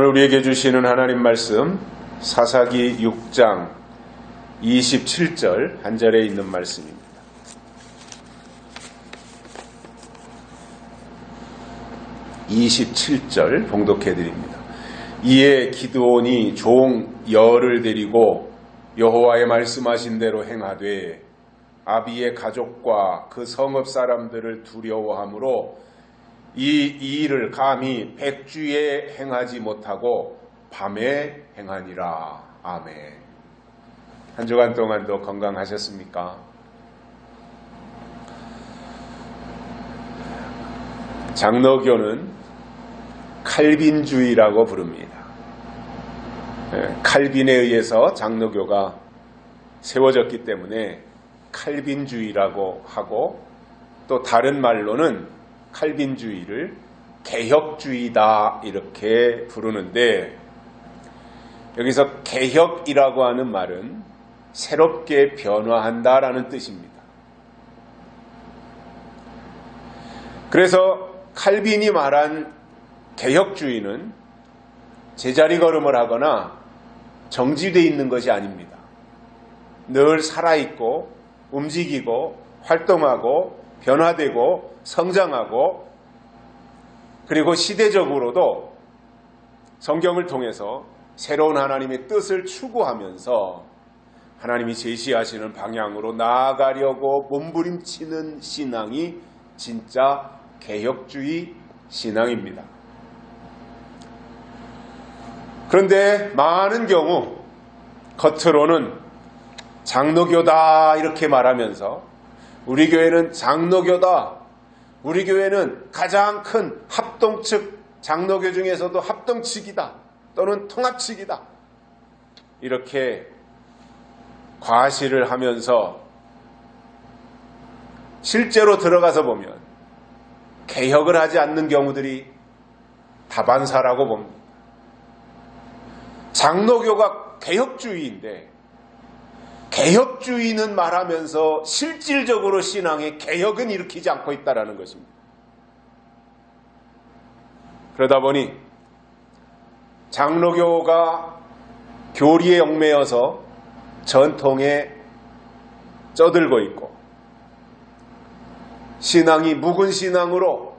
우리에게 주시는 하나님 말씀 사사기 6장 27절 한 절에 있는 말씀입니다. (27절) 봉독해 드립니다. 이에 기드온이 종 열을 데리고 여호와의 말씀하신 대로 행하되 아비의 가족과 그 성읍 사람들을 두려워하므로 이 일을 감히 백주에 행하지 못하고 밤에 행하니라. 아멘. 한 주간 동안도 건강하셨습니까? 장로교는 칼빈주의라고 부릅니다. 칼빈에 의해서 장로교가 세워졌기 때문에 칼빈주의라고 하고, 또 다른 말로는 칼빈주의를 개혁주의다 이렇게 부르는데, 여기서 개혁이라고 하는 말은 새롭게 변화한다라는 뜻입니다. 그래서 칼빈이 말한 개혁주의는 제자리 걸음을 하거나 정지되어 있는 것이 아닙니다. 늘 살아있고 움직이고 활동하고 변화되고 성장하고, 그리고 시대적으로도 성경을 통해서 새로운 하나님의 뜻을 추구하면서 하나님이 제시하시는 방향으로 나아가려고 몸부림치는 신앙이 진짜 개혁주의 신앙입니다. 그런데 많은 경우 겉으로는 장로교다 이렇게 말하면서 우리 교회는 장로교다, 우리 교회는 가장 큰 합동측, 장로교 중에서도 합동측이다 또는 통합측이다, 이렇게 과시를 하면서 실제로 들어가서 보면 개혁을 하지 않는 경우들이 다반사라고 봅니다. 장로교가 개혁주의인데 개혁주의는 말하면서 실질적으로 신앙의 개혁은 일으키지 않고 있다는 것입니다. 그러다 보니 장로교가 교리에 얽매여서 전통에 쩌들고 있고, 신앙이 묵은 신앙으로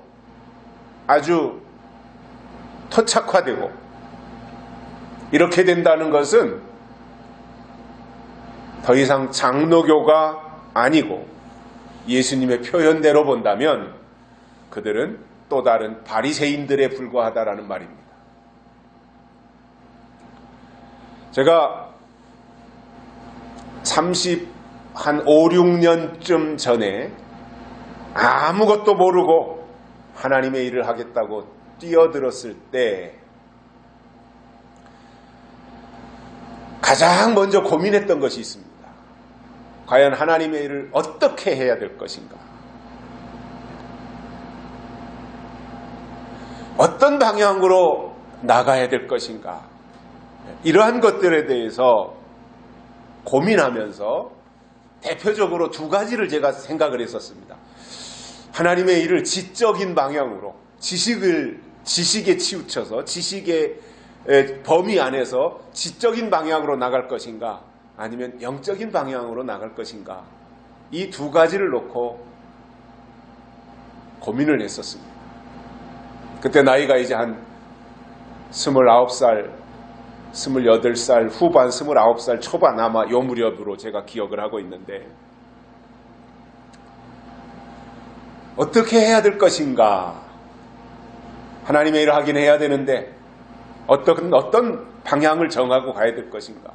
아주 토착화되고, 이렇게 된다는 것은 더 이상 장로교가 아니고 예수님의 표현대로 본다면 그들은 또 다른 바리새인들에 불과하다라는 말입니다. 제가 5, 6년쯤 전에 아무것도 모르고 하나님의 일을 하겠다고 뛰어들었을 때 가장 먼저 고민했던 것이 있습니다. 과연 하나님의 일을 어떻게 해야 될 것인가? 어떤 방향으로 나가야 될 것인가? 이러한 것들에 대해서 고민하면서 대표적으로 두 가지를 제가 생각을 했었습니다. 하나님의 일을 지적인 방향으로, 지식에 치우쳐서 지식의 범위 안에서 지적인 방향으로 나갈 것인가, 아니면 영적인 방향으로 나갈 것인가, 이 두 가지를 놓고 고민을 했었습니다. 그때 나이가 이제 한 29살, 28살 후반, 29살 초반, 아마 요 무렵으로 제가 기억을 하고 있는데, 어떻게 해야 될 것인가? 하나님의 일을 하긴 해야 되는데 어떤 방향을 정하고 가야 될 것인가?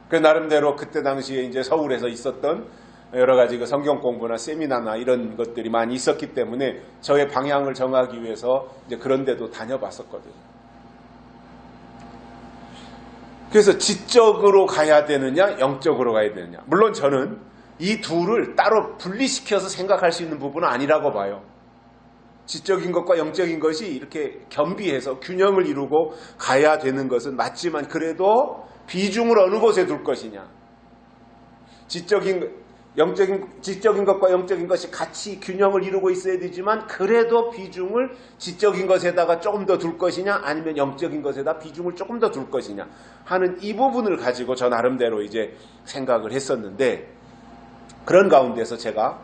그 나름대로 그때 당시에 이제 서울에서 있었던 여러 가지 그 성경 공부나 세미나나 이런 것들이 많이 있었기 때문에 저의 방향을 정하기 위해서 이제 그런 데도 다녀봤었거든요. 그래서 지적으로 가야 되느냐, 영적으로 가야 되느냐. 물론 저는 이 둘을 따로 분리시켜서 생각할 수 있는 부분은 아니라고 봐요. 지적인 것과 영적인 것이 이렇게 겸비해서 균형을 이루고 가야 되는 것은 맞지만, 그래도 비중을 어느 곳에 둘 것이냐. 지적인 지적인 것과 영적인 것이 같이 균형을 이루고 있어야 되지만 그래도 비중을 지적인 것에다가 조금 더 둘 것이냐 아니면 영적인 것에다 비중을 조금 더 둘 것이냐 하는 이 부분을 가지고 저 나름대로 이제 생각을 했었는데, 그런 가운데서 제가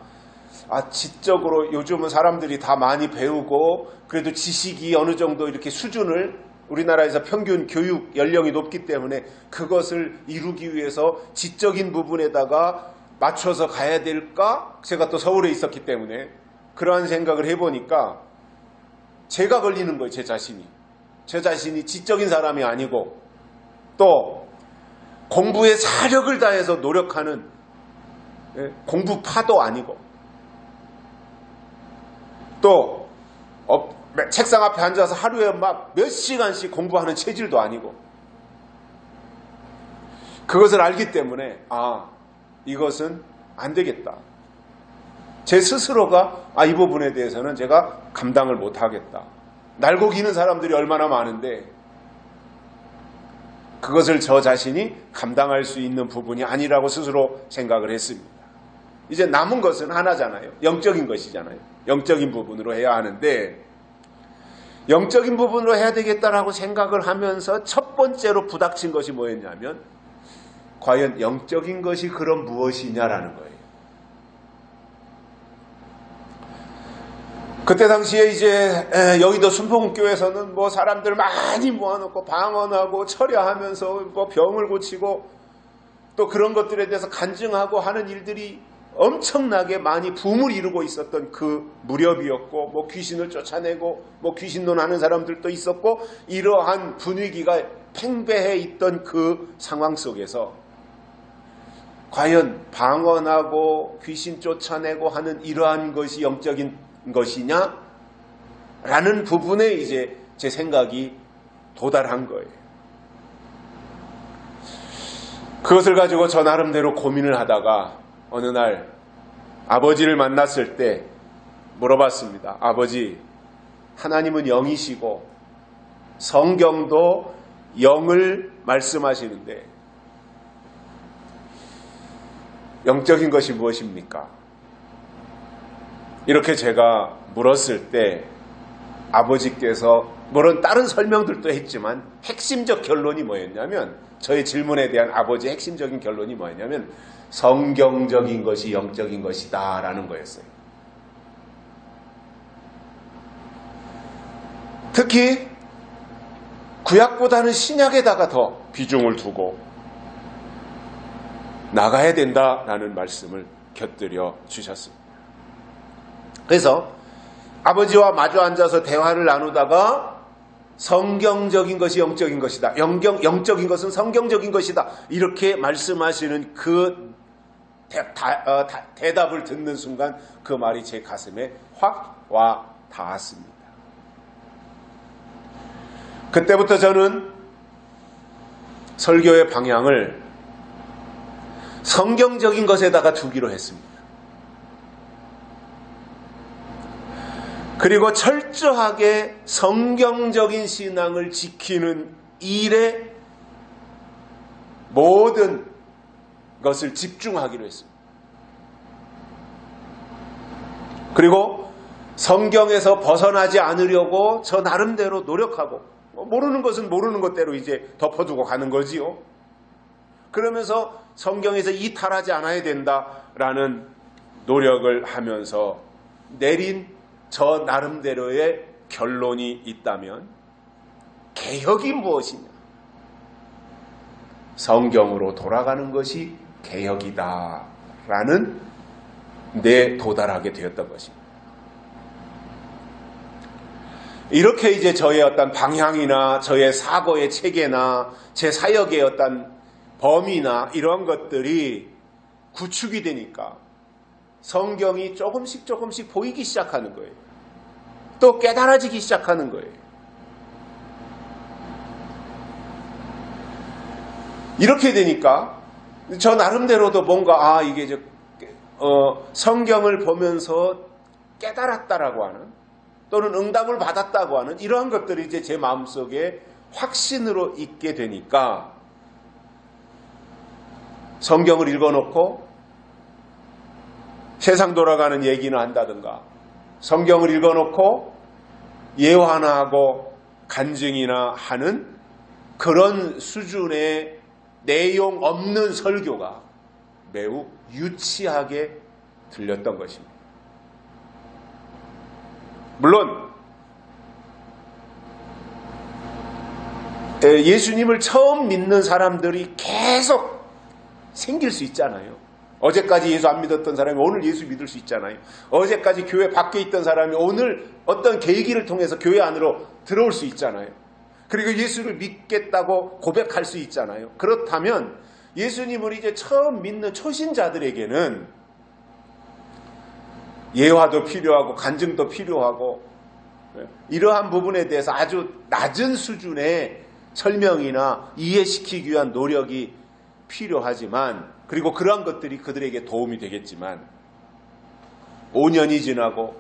지적으로 요즘은 사람들이 다 많이 배우고 그래도 지식이 어느 정도 이렇게 수준을, 우리나라에서 평균 교육 연령이 높기 때문에 그것을 이루기 위해서 지적인 부분에다가 맞춰서 가야 될까? 제가 또 서울에 있었기 때문에 그러한 생각을 해보니까 제가 걸리는 거예요. 제 자신이 지적인 사람이 아니고 또 공부에 사력을 다해서 노력하는 공부파도 아니고 또 책상 앞에 앉아서 하루에 막 몇 시간씩 공부하는 체질도 아니고, 그것을 알기 때문에 이것은 안 되겠다. 제 스스로가 이 부분에 대해서는 제가 감당을 못하겠다. 날고 기는 사람들이 얼마나 많은데 그것을 저 자신이 감당할 수 있는 부분이 아니라고 스스로 생각을 했습니다. 이제 남은 것은 하나잖아요. 영적인 것이잖아요. 영적인 부분으로 해야 하는데, 영적인 부분으로 해야 되겠다라고 생각을 하면서 첫 번째로 부닥친 것이 뭐였냐면 과연 영적인 것이 그럼 무엇이냐라는 거예요. 그때 당시에 이제 여의도 순복음교회에서는 뭐 사람들 많이 모아놓고 방언하고 철야하면서 뭐 병을 고치고 또 그런 것들에 대해서 간증하고 하는 일들이 엄청나게 많이 붐을 이루고 있었던 그 무렵이었고, 뭐 귀신을 쫓아내고 뭐 귀신론하는 사람들도 있었고, 이러한 분위기가 팽배해 있던 그 상황 속에서 과연 방언하고 귀신 쫓아내고 하는 이러한 것이 영적인 것이냐? 라는 부분에 이제 제 생각이 도달한 거예요. 그것을 가지고 저 나름대로 고민을 하다가 어느 날 아버지를 만났을 때 물어봤습니다. 아버지, 하나님은 영이시고 성경도 영을 말씀하시는데 영적인 것이 무엇입니까? 이렇게 제가 물었을 때 아버지께서 물론 다른 설명들도 했지만 핵심적 결론이 뭐였냐면, 저의 질문에 대한 아버지의 핵심적인 결론이 뭐였냐면 성경적인 것이 영적인 것이다 라는 거였어요. 특히 구약보다는 신약에다가 더 비중을 두고 나가야 된다라는 말씀을 곁들여 주셨습니다. 그래서 아버지와 마주 앉아서 대화를 나누다가 성경적인 것이 영적인 것이다, 영적인 것은 성경적인 것이다, 이렇게 말씀하시는 그 대답을 듣는 순간 그 말이 제 가슴에 확 와 닿았습니다. 그때부터 저는 설교의 방향을 성경적인 것에다가 두기로 했습니다. 그리고 철저하게 성경적인 신앙을 지키는 일에 모든 것을 집중하기로 했습니다. 그리고 성경에서 벗어나지 않으려고 저 나름대로 노력하고, 모르는 것은 모르는 것대로 이제 덮어두고 가는 거지요. 그러면서 성경에서 이탈하지 않아야 된다라는 노력을 하면서 내린 저 나름대로의 결론이 있다면, 개혁이 무엇이냐? 성경으로 돌아가는 것이 개혁이다라는 데 도달하게 되었던 것입니다. 이렇게 이제 저의 어떤 방향이나 저의 사고의 체계나 제 사역의 어떤 범위나 이런 것들이 구축이 되니까 성경이 조금씩 보이기 시작하는 거예요. 또 깨달아지기 시작하는 거예요. 이렇게 되니까 저 나름대로도 뭔가 이게 성경을 보면서 깨달았다라고 하는, 또는 응답을 받았다고 하는 이러한 것들이 이제 제 마음속에 확신으로 있게 되니까 성경을 읽어놓고 세상 돌아가는 얘기는 한다든가 성경을 읽어놓고 예화나 하고 간증이나 하는 그런 수준의 내용 없는 설교가 매우 유치하게 들렸던 것입니다. 물론 예수님을 처음 믿는 사람들이 계속 생길 수 있잖아요. 어제까지 예수 안 믿었던 사람이 오늘 예수 믿을 수 있잖아요. 어제까지 교회 밖에 있던 사람이 오늘 어떤 계기를 통해서 교회 안으로 들어올 수 있잖아요. 그리고 예수를 믿겠다고 고백할 수 있잖아요. 그렇다면 예수님을 이제 처음 믿는 초신자들에게는 예화도 필요하고 간증도 필요하고 이러한 부분에 대해서 아주 낮은 수준의 설명이나 이해시키기 위한 노력이 필요하지만, 그리고 그러한 것들이 그들에게 도움이 되겠지만 5년이 지나고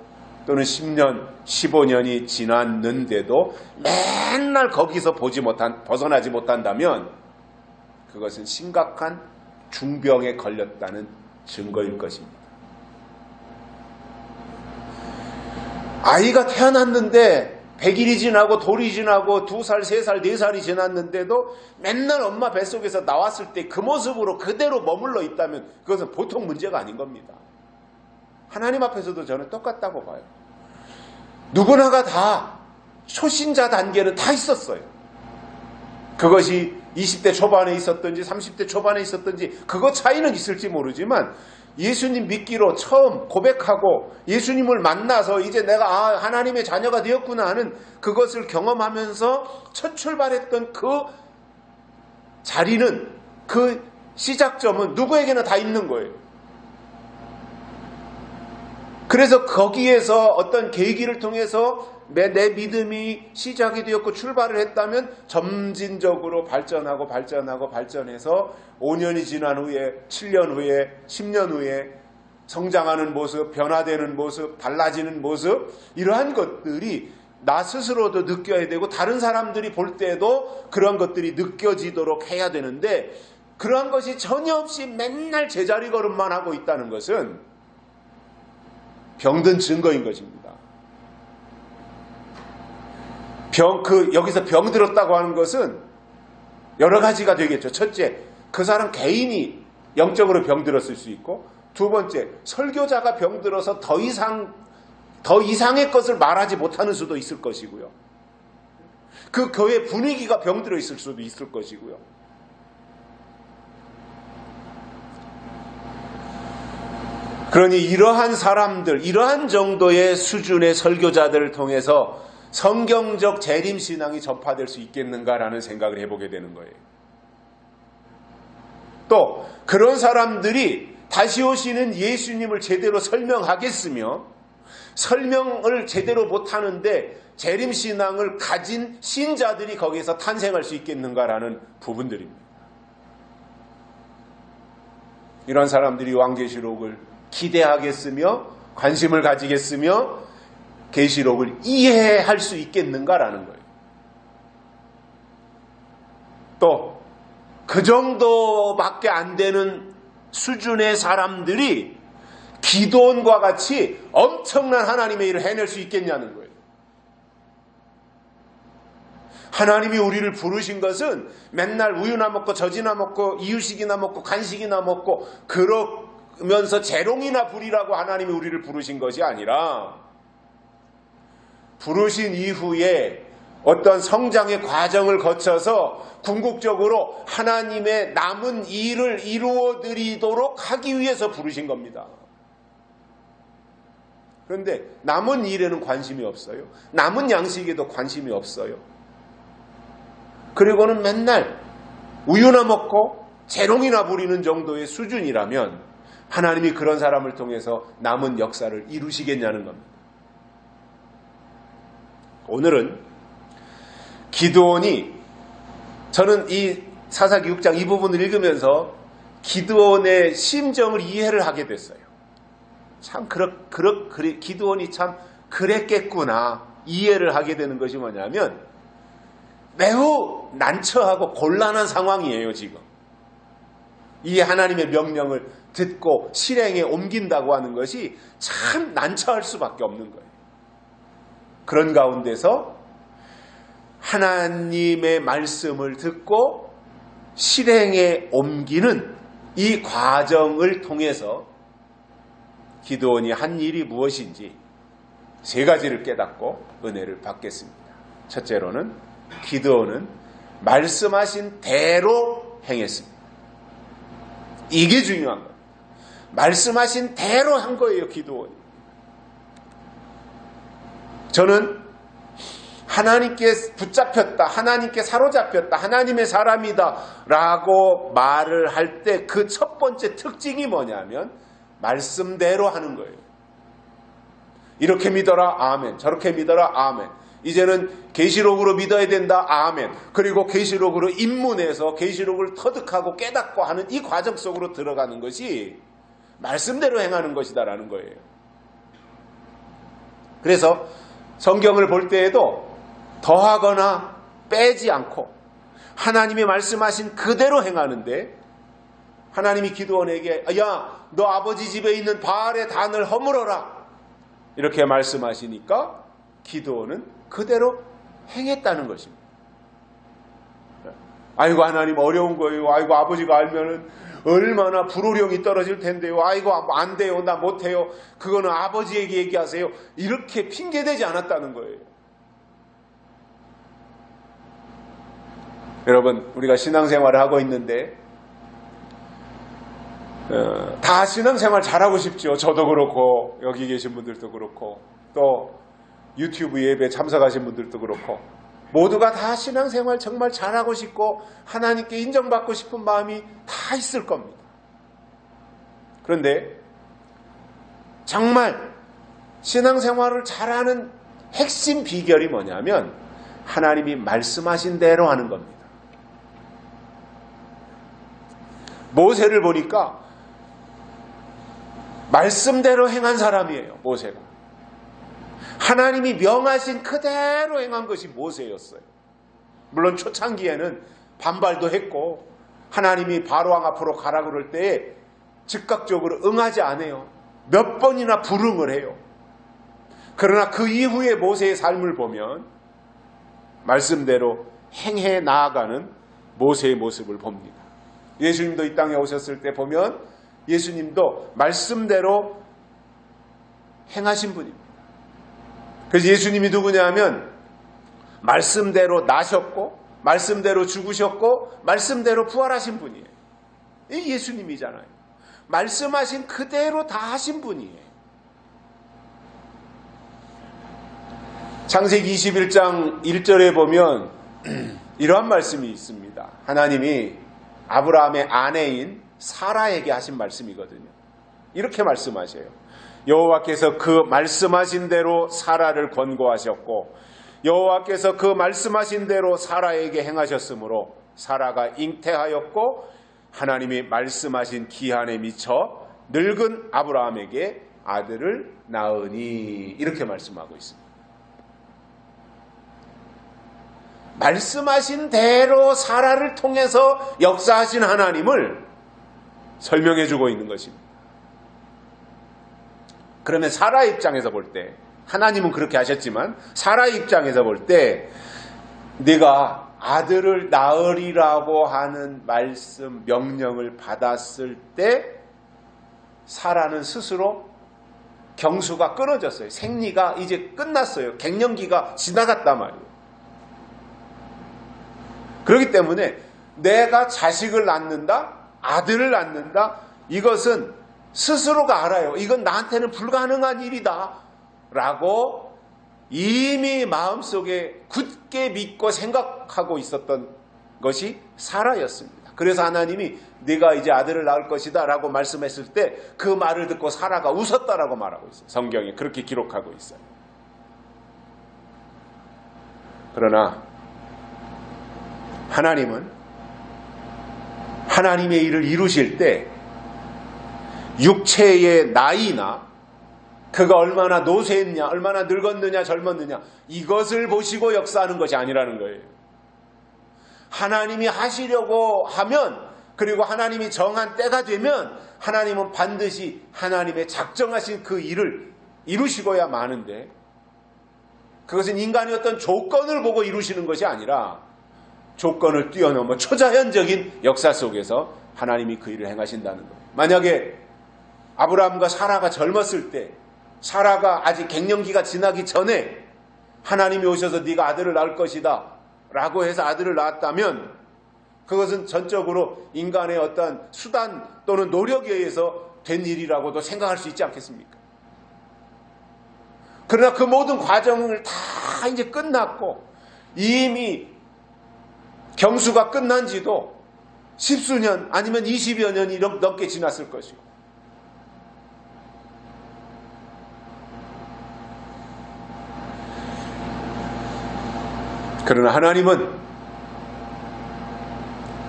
또는 10년, 15년이 지났는데도 맨날 거기서 벗어나지 못한다면 그것은 심각한 중병에 걸렸다는 증거일 것입니다. 아이가 태어났는데 100일이 지나고 돌이 지나고 2살, 3살, 4살이 지났는데도 맨날 엄마 뱃속에서 나왔을 때 그 모습으로 그대로 머물러 있다면 그것은 보통 문제가 아닌 겁니다. 하나님 앞에서도 저는 똑같다고 봐요. 누구나가 다 초신자 단계는 다 있었어요. 그것이 20대 초반에 있었든지 30대 초반에 있었든지 그거 차이는 있을지 모르지만 예수님 믿기로 처음 고백하고 예수님을 만나서 이제 내가 하나님의 자녀가 되었구나 하는 그것을 경험하면서 첫 출발했던 그 자리는, 그 시작점은 누구에게나 다 있는 거예요. 그래서 거기에서 어떤 계기를 통해서 내 믿음이 시작이 되었고 출발을 했다면 점진적으로 발전해서 5년이 지난 후에, 7년 후에, 10년 후에 성장하는 모습, 변화되는 모습, 달라지는 모습, 이러한 것들이 나 스스로도 느껴야 되고 다른 사람들이 볼 때도 그런 것들이 느껴지도록 해야 되는데, 그러한 것이 전혀 없이 맨날 제자리 걸음만 하고 있다는 것은 병든 증거인 것입니다. 여기서 병들었다고 하는 것은 여러 가지가 되겠죠. 첫째, 그 사람 개인이 영적으로 병들었을 수 있고, 두 번째, 설교자가 병들어서 더 이상의 것을 말하지 못하는 수도 있을 것이고요. 그 교회 분위기가 병들어 있을 수도 있을 것이고요. 그러니 이러한 사람들, 이러한 정도의 수준의 설교자들을 통해서 성경적 재림신앙이 전파될 수 있겠는가라는 생각을 해보게 되는 거예요. 또 그런 사람들이 다시 오시는 예수님을 제대로 설명하겠으며, 설명을 제대로 못하는데 재림신앙을 가진 신자들이 거기에서 탄생할 수 있겠는가라는 부분들입니다. 이런 사람들이 요한계시록을 기대하겠으며 관심을 가지겠으며 계시록을 이해할 수 있겠는가라는 거예요. 또 그 정도밖에 안 되는 수준의 사람들이 기도원과 같이 엄청난 하나님의 일을 해낼 수 있겠냐는 거예요. 하나님이 우리를 부르신 것은 맨날 우유나 먹고 젖이나 먹고 이유식이나 먹고 간식이나 먹고 그러면서 재롱이나 부리라고 하나님이 우리를 부르신 것이 아니라, 부르신 이후에 어떤 성장의 과정을 거쳐서 궁극적으로 하나님의 남은 일을 이루어 드리도록 하기 위해서 부르신 겁니다. 그런데 남은 일에는 관심이 없어요. 남은 양식에도 관심이 없어요. 그리고는 맨날 우유나 먹고 재롱이나 부리는 정도의 수준이라면 하나님이 그런 사람을 통해서 남은 역사를 이루시겠냐는 겁니다. 오늘은 기드온이, 저는 이 사사기 6장 이 부분을 읽으면서 기드온의 심정을 이해를 하게 됐어요. 참 기드온이 참 그랬겠구나 이해를 하게 되는 것이 뭐냐면, 매우 난처하고 곤란한 상황이에요. 지금 이 하나님의 명령을 듣고 실행에 옮긴다고 하는 것이 참 난처할 수밖에 없는 거예요. 그런 가운데서 하나님의 말씀을 듣고 실행에 옮기는 이 과정을 통해서 기드온이 한 일이 무엇인지 세 가지를 깨닫고 은혜를 받겠습니다. 첫째로는 기드온은 말씀하신 대로 행했습니다. 이게 중요한 거예요. 말씀하신 대로 한 거예요, 기드온이. 저는 하나님께 붙잡혔다, 하나님께 사로잡혔다, 하나님의 사람이다 라고 말을 할 때 그 첫 번째 특징이 뭐냐면 말씀대로 하는 거예요. 이렇게 믿어라, 아멘. 저렇게 믿어라, 아멘. 이제는 계시록으로 믿어야 된다, 아멘. 그리고 계시록으로 입문해서 계시록을 터득하고 깨닫고 하는 이 과정 속으로 들어가는 것이 말씀대로 행하는 것이다라는 거예요. 그래서 성경을 볼 때에도 더하거나 빼지 않고 하나님이 말씀하신 그대로 행하는데, 하나님이 기드온에게 야, 너 아버지 집에 있는 바알의 단을 허물어라 이렇게 말씀하시니까 기드온은 그대로 행했다는 것입니다. 아이고 하나님 어려운 거예요. 아이고 아버지가 알면은 얼마나 불호령이 떨어질 텐데요. 아이고 안 돼요. 나 못해요. 그거는 아버지에게 얘기하세요. 이렇게 핑계대지 않았다는 거예요. 여러분, 우리가 신앙생활을 하고 있는데 다 신앙생활 잘하고 싶죠. 저도 그렇고 여기 계신 분들도 그렇고 또 유튜브 예배 참석하신 분들도 그렇고 모두가 다 신앙생활 정말 잘하고 싶고 하나님께 인정받고 싶은 마음이 다 있을 겁니다. 그런데 정말 신앙생활을 잘하는 핵심 비결이 뭐냐면 하나님이 말씀하신 대로 하는 겁니다. 모세를 보니까 말씀대로 행한 사람이에요. 모세가. 하나님이 명하신 그대로 행한 것이 모세였어요. 물론 초창기에는 반발도 했고 하나님이 바로왕 앞으로 가라 그럴 때에 즉각적으로 응하지 않아요. 몇 번이나 불응을 해요. 그러나 그 이후에 모세의 삶을 보면 말씀대로 행해 나아가는 모세의 모습을 봅니다. 예수님도 이 땅에 오셨을 때 보면 예수님도 말씀대로 행하신 분입니다. 그래서 예수님이 누구냐 하면 말씀대로 나셨고 말씀대로 죽으셨고 말씀대로 부활하신 분이에요. 이 예수님이잖아요. 말씀하신 그대로 다 하신 분이에요. 창세기 21장 1절에 보면 이러한 말씀이 있습니다. 하나님이 아브라함의 아내인 사라에게 하신 말씀이거든요. 이렇게 말씀하셔요. 여호와께서 그 말씀하신 대로 사라를 권고하셨고 여호와께서 그 말씀하신 대로 사라에게 행하셨으므로 사라가 잉태하였고 하나님이 말씀하신 기한에 미쳐 늙은 아브라함에게 아들을 낳으니 이렇게 말씀하고 있습니다. 말씀하신 대로 사라를 통해서 역사하신 하나님을 설명해 주고 있는 것입니다. 그러면 사라 입장에서 볼 때 하나님은 그렇게 하셨지만 사라 입장에서 볼 때 네가 아들을 낳으리라고 하는 말씀 명령을 받았을 때 사라는 스스로 경수가 끊어졌어요. 생리가 이제 끝났어요. 갱년기가 지나갔단 말이에요. 그렇기 때문에 내가 자식을 낳는다, 아들을 낳는다, 이것은 스스로가 알아요. 이건 나한테는 불가능한 일이다 라고 이미 마음속에 굳게 믿고 생각하고 있었던 것이 사라였습니다. 그래서 하나님이 네가 이제 아들을 낳을 것이다 라고 말씀했을 때 그 말을 듣고 사라가 웃었다라고 말하고 있어요. 성경에 그렇게 기록하고 있어요. 그러나 하나님은 하나님의 일을 이루실 때 육체의 나이나 그가 얼마나 노쇠했냐, 얼마나 늙었느냐, 젊었느냐 이것을 보시고 역사하는 것이 아니라는 거예요. 하나님이 하시려고 하면 그리고 하나님이 정한 때가 되면 하나님은 반드시 하나님의 작정하신 그 일을 이루시고야 마는데, 그것은 인간의 어떤 조건을 보고 이루시는 것이 아니라 조건을 뛰어넘어 초자연적인 역사 속에서 하나님이 그 일을 행하신다는 거예요. 만약에 아브라함과 사라가 젊었을 때, 사라가 아직 갱년기가 지나기 전에 하나님이 오셔서 네가 아들을 낳을 것이다 라고 해서 아들을 낳았다면 그것은 전적으로 인간의 어떤 수단 또는 노력에 의해서 된 일이라고도 생각할 수 있지 않겠습니까? 그러나 그 모든 과정을 다 이제 끝났고 이미 경수가 끝난 지도 10수년 아니면 20여 년이 넘게 지났을 것이고, 그러나 하나님은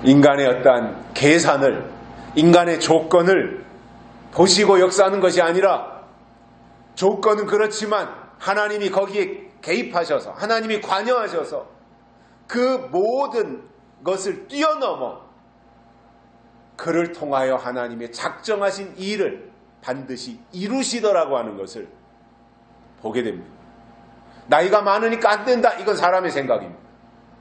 인간의 어떠한 계산을, 인간의 조건을 보시고 역사하는 것이 아니라, 조건은 그렇지만 하나님이 거기에 개입하셔서, 하나님이 관여하셔서 그 모든 것을 뛰어넘어 그를 통하여 하나님의 작정하신 일을 반드시 이루시더라고 하는 것을 보게 됩니다. 나이가 많으니까 안 된다, 이건 사람의 생각입니다.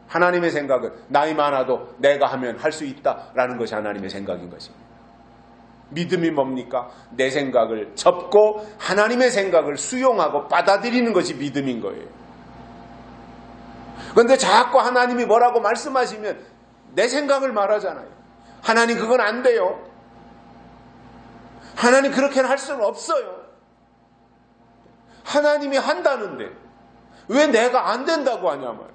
하나님의 생각은 나이 많아도 내가 하면 할 수 있다라는 것이 하나님의 생각인 것입니다. 믿음이 뭡니까? 내 생각을 접고 하나님의 생각을 수용하고 받아들이는 것이 믿음인 거예요. 그런데 자꾸 하나님이 뭐라고 말씀하시면 내 생각을 말하잖아요. 하나님 그건 안 돼요. 하나님 그렇게는 할 수는 없어요. 하나님이 한다는데 왜 내가 안 된다고 하냐 말이에요.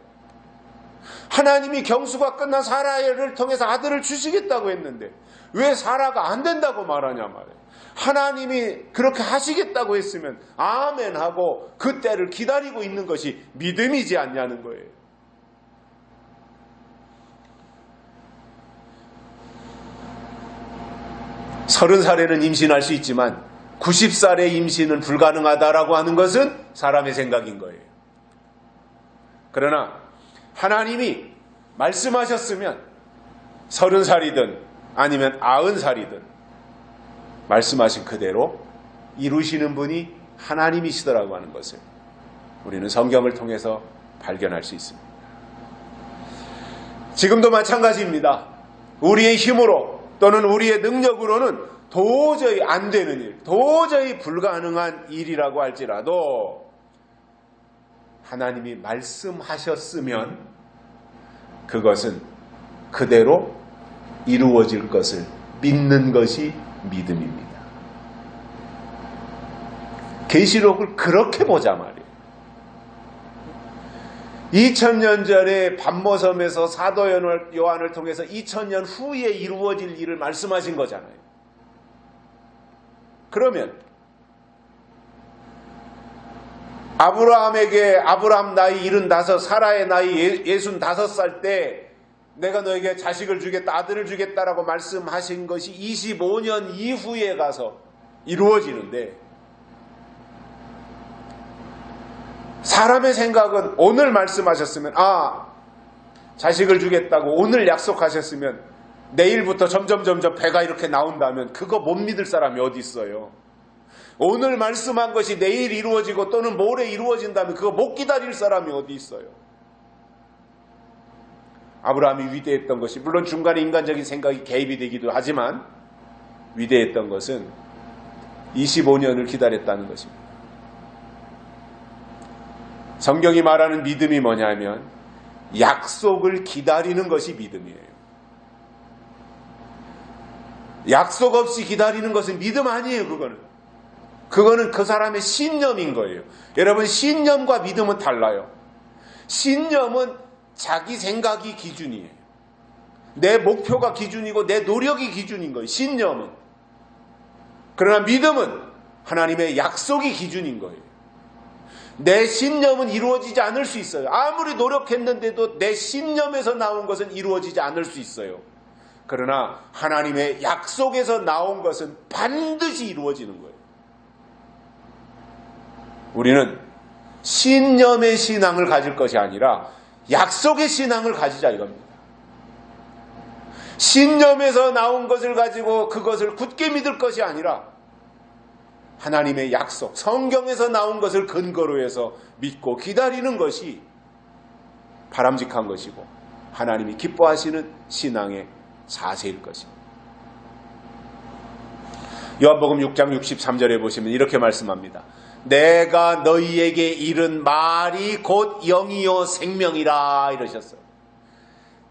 하나님이 경수가 끝난 사라를 통해서 아들을 주시겠다고 했는데 왜 사라가 안 된다고 말하냐 말이에요. 하나님이 그렇게 하시겠다고 했으면 아멘 하고 그 때를 기다리고 있는 것이 믿음이지 않냐는 거예요. 서른 살에는 임신할 수 있지만 90살의 임신은 불가능하다라고 하는 것은 사람의 생각인 거예요. 그러나 하나님이 말씀하셨으면 30살이든 아니면 90살이든 말씀하신 그대로 이루시는 분이 하나님이시더라고 하는 것을 우리는 성경을 통해서 발견할 수 있습니다. 지금도 마찬가지입니다. 우리의 힘으로 또는 우리의 능력으로는 도저히 안 되는 일, 도저히 불가능한 일이라고 할지라도 하나님이 말씀하셨으면 그것은 그대로 이루어질 것을 믿는 것이 믿음입니다. 계시록을 그렇게 보자 말이에요. 2000년 전에 반모섬에서 사도 요한을 통해서 2000년 후에 이루어질 일을 말씀하신 거잖아요. 그러면 아브라함에게 아브라함 나이 75, 사라의 나이 65살 때 내가 너에게 자식을 주겠다, 아들을 주겠다라고 말씀하신 것이 25년 이후에 가서 이루어지는데, 사람의 생각은 오늘 말씀하셨으면, 자식을 주겠다고 오늘 약속하셨으면 내일부터 점점 배가 이렇게 나온다면 그거 못 믿을 사람이 어디 있어요? 오늘 말씀한 것이 내일 이루어지고 또는 모레 이루어진다면 그거 못 기다릴 사람이 어디 있어요? 아브라함이 위대했던 것이, 물론 중간에 인간적인 생각이 개입이 되기도 하지만 위대했던 것은 25년을 기다렸다는 것입니다. 성경이 말하는 믿음이 뭐냐면 약속을 기다리는 것이 믿음이에요. 약속 없이 기다리는 것은 믿음 아니에요. 그거는 그 사람의 신념인 거예요. 여러분, 신념과 믿음은 달라요. 신념은 자기 생각이 기준이에요. 내 목표가 기준이고 내 노력이 기준인 거예요. 신념은. 그러나 믿음은 하나님의 약속이 기준인 거예요. 내 신념은 이루어지지 않을 수 있어요. 아무리 노력했는데도 내 신념에서 나온 것은 이루어지지 않을 수 있어요. 그러나 하나님의 약속에서 나온 것은 반드시 이루어지는 거예요. 우리는 신념의 신앙을 가질 것이 아니라 약속의 신앙을 가지자 이겁니다. 신념에서 나온 것을 가지고 그것을 굳게 믿을 것이 아니라 하나님의 약속, 성경에서 나온 것을 근거로 해서 믿고 기다리는 것이 바람직한 것이고 하나님이 기뻐하시는 신앙의 자세일 것입니다. 요한복음 6장 63절에 보시면 이렇게 말씀합니다. 내가 너희에게 이른 말이 곧 영이요 생명이라 이러셨어요.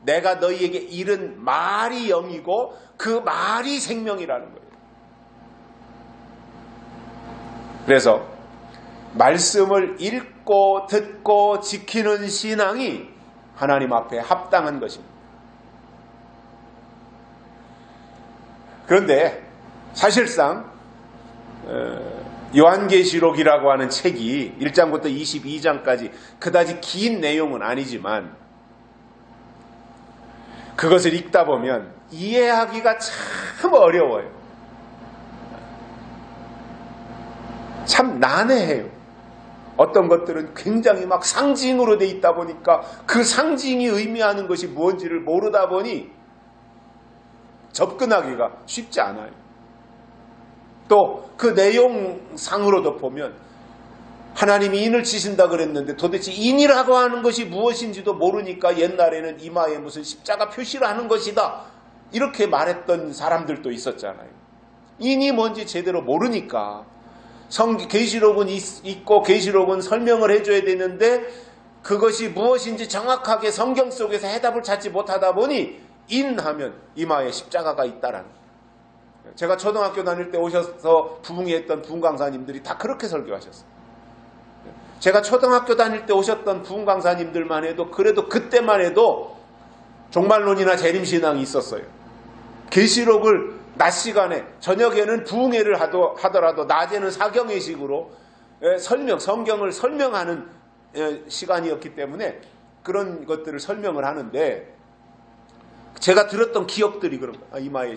내가 너희에게 이른 말이 영이고 그 말이 생명이라는 거예요. 그래서 말씀을 읽고 듣고 지키는 신앙이 하나님 앞에 합당한 것입니다. 그런데 사실상 요한계시록이라고 하는 책이 1장부터 22장까지 그다지 긴 내용은 아니지만 그것을 읽다 보면 이해하기가 참 어려워요. 참 난해해요. 어떤 것들은 굉장히 막 상징으로 돼 있다 보니까 그 상징이 의미하는 것이 무엇인지를 모르다 보니 접근하기가 쉽지 않아요. 또 그 내용상으로도 보면 하나님이 인을 치신다 그랬는데 도대체 인이라고 하는 것이 무엇인지도 모르니까 옛날에는 이마에 무슨 십자가 표시를 하는 것이다 이렇게 말했던 사람들도 있었잖아요. 인이 뭔지 제대로 모르니까 계시록은 있고 계시록은 설명을 해줘야 되는데 그것이 무엇인지 정확하게 성경 속에서 해답을 찾지 못하다 보니 인하면 이마에 십자가가 있다라는 거예요. 제가 초등학교 다닐 때 오셔서 부흥회했던 부흥강사님들이 다 그렇게 설교하셨어요. 제가 초등학교 다닐 때 오셨던 부흥강사님들만 해도 그래도 그때만 해도 종말론이나 재림신앙이 있었어요. 계시록을 낮 시간에 저녁에는 부흥회를 하더라도 낮에는 사경회식으로 성경을 설명하는 시간이었기 때문에 그런 것들을 설명을 하는데 제가 들었던 기억들이 그런 거예요. 이마에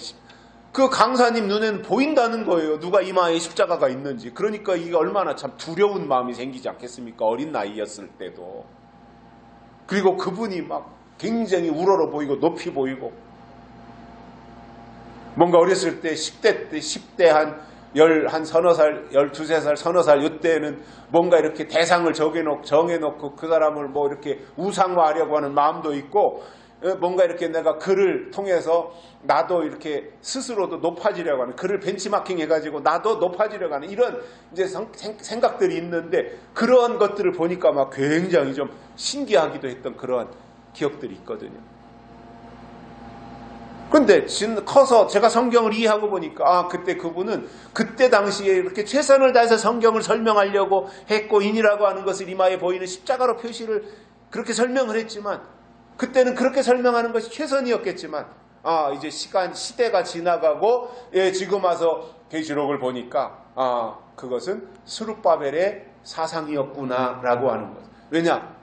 그 강사님 눈에는 보인다는 거예요. 누가 이마에 십자가가 있는지. 그러니까 이게 얼마나 참 두려운 마음이 생기지 않겠습니까? 어린 나이였을 때도. 그리고 그분이 막 굉장히 우러러 보이고 높이 보이고 뭔가 어렸을 때 10대 한 서너 살, 12살, 서너 살 이때는 뭔가 이렇게 대상을 정해놓고 그 사람을 뭐 이렇게 우상화하려고 하는 마음도 있고 뭔가 이렇게 내가 글을 통해서 나도 이렇게 스스로도 높아지려고 하는 글을 벤치마킹 해가지고 나도 높아지려고 하는 이런 이제 생각들이 있는데 그러한 것들을 보니까 막 굉장히 좀 신기하기도 했던 그러한 기억들이 있거든요. 그런데 커서 제가 성경을 이해하고 보니까 그때 그분은 그때 당시에 이렇게 최선을 다해서 성경을 설명하려고 했고 인이라고 하는 것을 이마에 보이는 십자가로 표시를 그렇게 설명을 했지만 그때는 그렇게 설명하는 것이 최선이었겠지만 이제 시대가 지나가고 지금 와서 계시록을 보니까 그것은 스룹바벨의 사상이었구나라고 하는 것. 왜냐?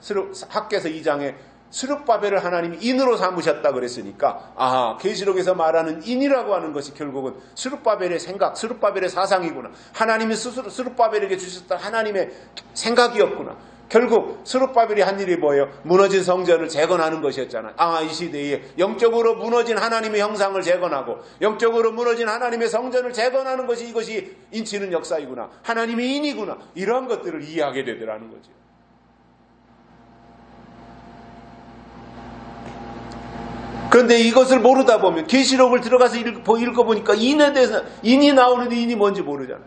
학개서 2장에 스룹바벨을 하나님이 인으로 삼으셨다 그랬으니까 계시록에서 말하는 인이라고 하는 것이 결국은 스룹바벨의 생각, 스룹바벨의 사상이구나. 하나님이 스스로 스룹바벨에게 주셨던 하나님의 생각이었구나. 결국 스룹바벨이 한 일이 뭐예요? 무너진 성전을 재건하는 것이었잖아요. 이 시대에 영적으로 무너진 하나님의 형상을 재건하고 영적으로 무너진 하나님의 성전을 재건하는 것이 이것이 인치는 역사이구나. 하나님의 인이구나. 이런 것들을 이해하게 되더라는 거죠. 그런데 이것을 모르다 보면 계시록을 들어가서 읽어보니까 인에 대해서 인이 나오는데 인이 뭔지 모르잖아요.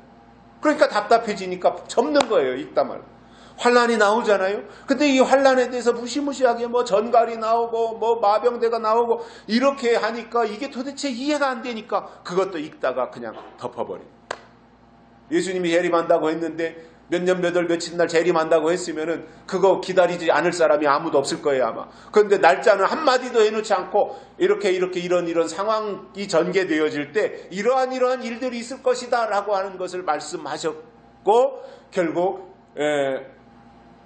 그러니까 답답해지니까 접는 거예요. 읽다 말고. 환란이 나오잖아요. 근데 이 환란에 대해서 무시무시하게 뭐 전갈이 나오고 뭐 마병대가 나오고 이렇게 하니까 이게 도대체 이해가 안 되니까 그것도 읽다가 그냥 덮어버려요. 예수님이 재림한다고 했는데 몇 년 몇 월 며칠 날 재림한다고 했으면은 그거 기다리지 않을 사람이 아무도 없을 거예요 아마. 그런데 날짜는 한마디도 해놓지 않고 이렇게 이런 상황이 전개되어질 때 이러한 일들이 있을 것이다 라고 하는 것을 말씀하셨고 결국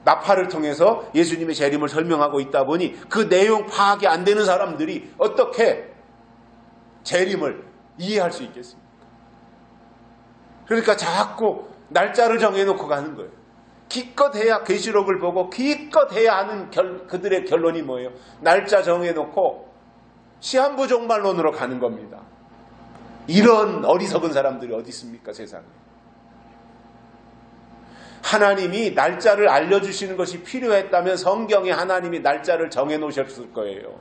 나팔을 통해서 예수님의 재림을 설명하고 있다 보니 그 내용 파악이 안 되는 사람들이 어떻게 재림을 이해할 수 있겠습니까? 그러니까 자꾸 날짜를 정해놓고 가는 거예요. 기껏 해야 계시록을 보고 기껏 해야 하는 그들의 결론이 뭐예요? 날짜 정해놓고 시한부 종말론으로 가는 겁니다. 이런 어리석은 사람들이 어디 있습니까, 세상에. 하나님이 날짜를 알려주시는 것이 필요했다면 성경에 하나님이 날짜를 정해놓으셨을 거예요.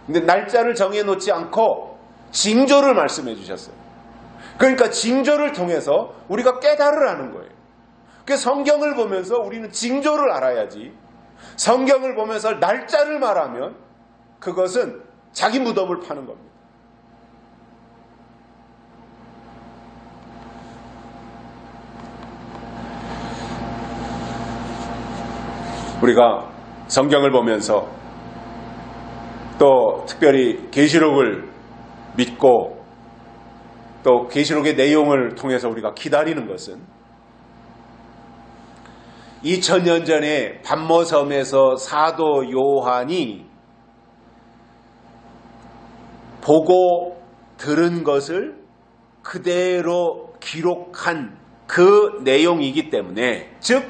근데 날짜를 정해놓지 않고 징조를 말씀해 주셨어요. 그러니까 징조를 통해서 우리가 깨달으라는 거예요. 그래서 성경을 보면서 우리는 징조를 알아야지, 성경을 보면서 날짜를 말하면 그것은 자기 무덤을 파는 겁니다. 우리가 성경을 보면서 또 특별히 계시록을 믿고 또 계시록의 내용을 통해서 우리가 기다리는 것은 2000년 전에 반모섬에서 사도 요한이 보고 들은 것을 그대로 기록한 그 내용이기 때문에, 즉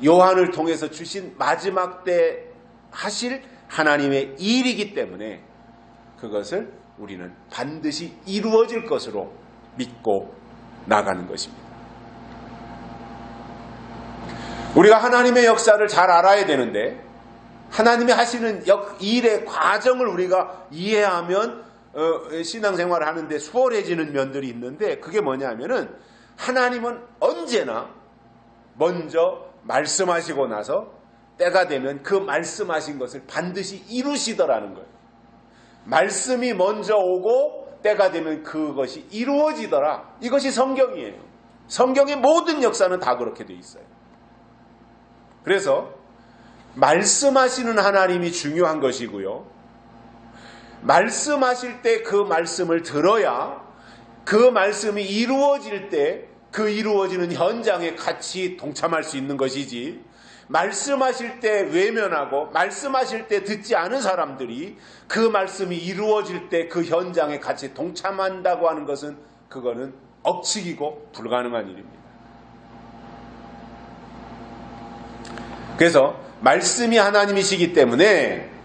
요한을 통해서 주신 마지막 때 하실 하나님의 일이기 때문에 그것을 우리는 반드시 이루어질 것으로 믿고 나가는 것입니다. 우리가 하나님의 역사를 잘 알아야 되는데, 하나님이 하시는 일의 과정을 우리가 이해하면 신앙생활을 하는데 수월해지는 면들이 있는데, 그게 뭐냐면은 하나님은 언제나 먼저 말씀하시고 나서 때가 되면 그 말씀하신 것을 반드시 이루시더라는 거예요. 말씀이 먼저 오고 때가 되면 그것이 이루어지더라. 이것이 성경이에요. 성경의 모든 역사는 다 그렇게 돼 있어요. 그래서 말씀하시는 하나님이 중요한 것이고요. 말씀하실 때 그 말씀을 들어야 그 말씀이 이루어질 때 그 이루어지는 현장에 같이 동참할 수 있는 것이지, 말씀하실 때 외면하고 말씀하실 때 듣지 않은 사람들이 그 말씀이 이루어질 때 그 현장에 같이 동참한다고 하는 것은 그거는 억측이고 불가능한 일입니다. 그래서 말씀이 하나님이시기 때문에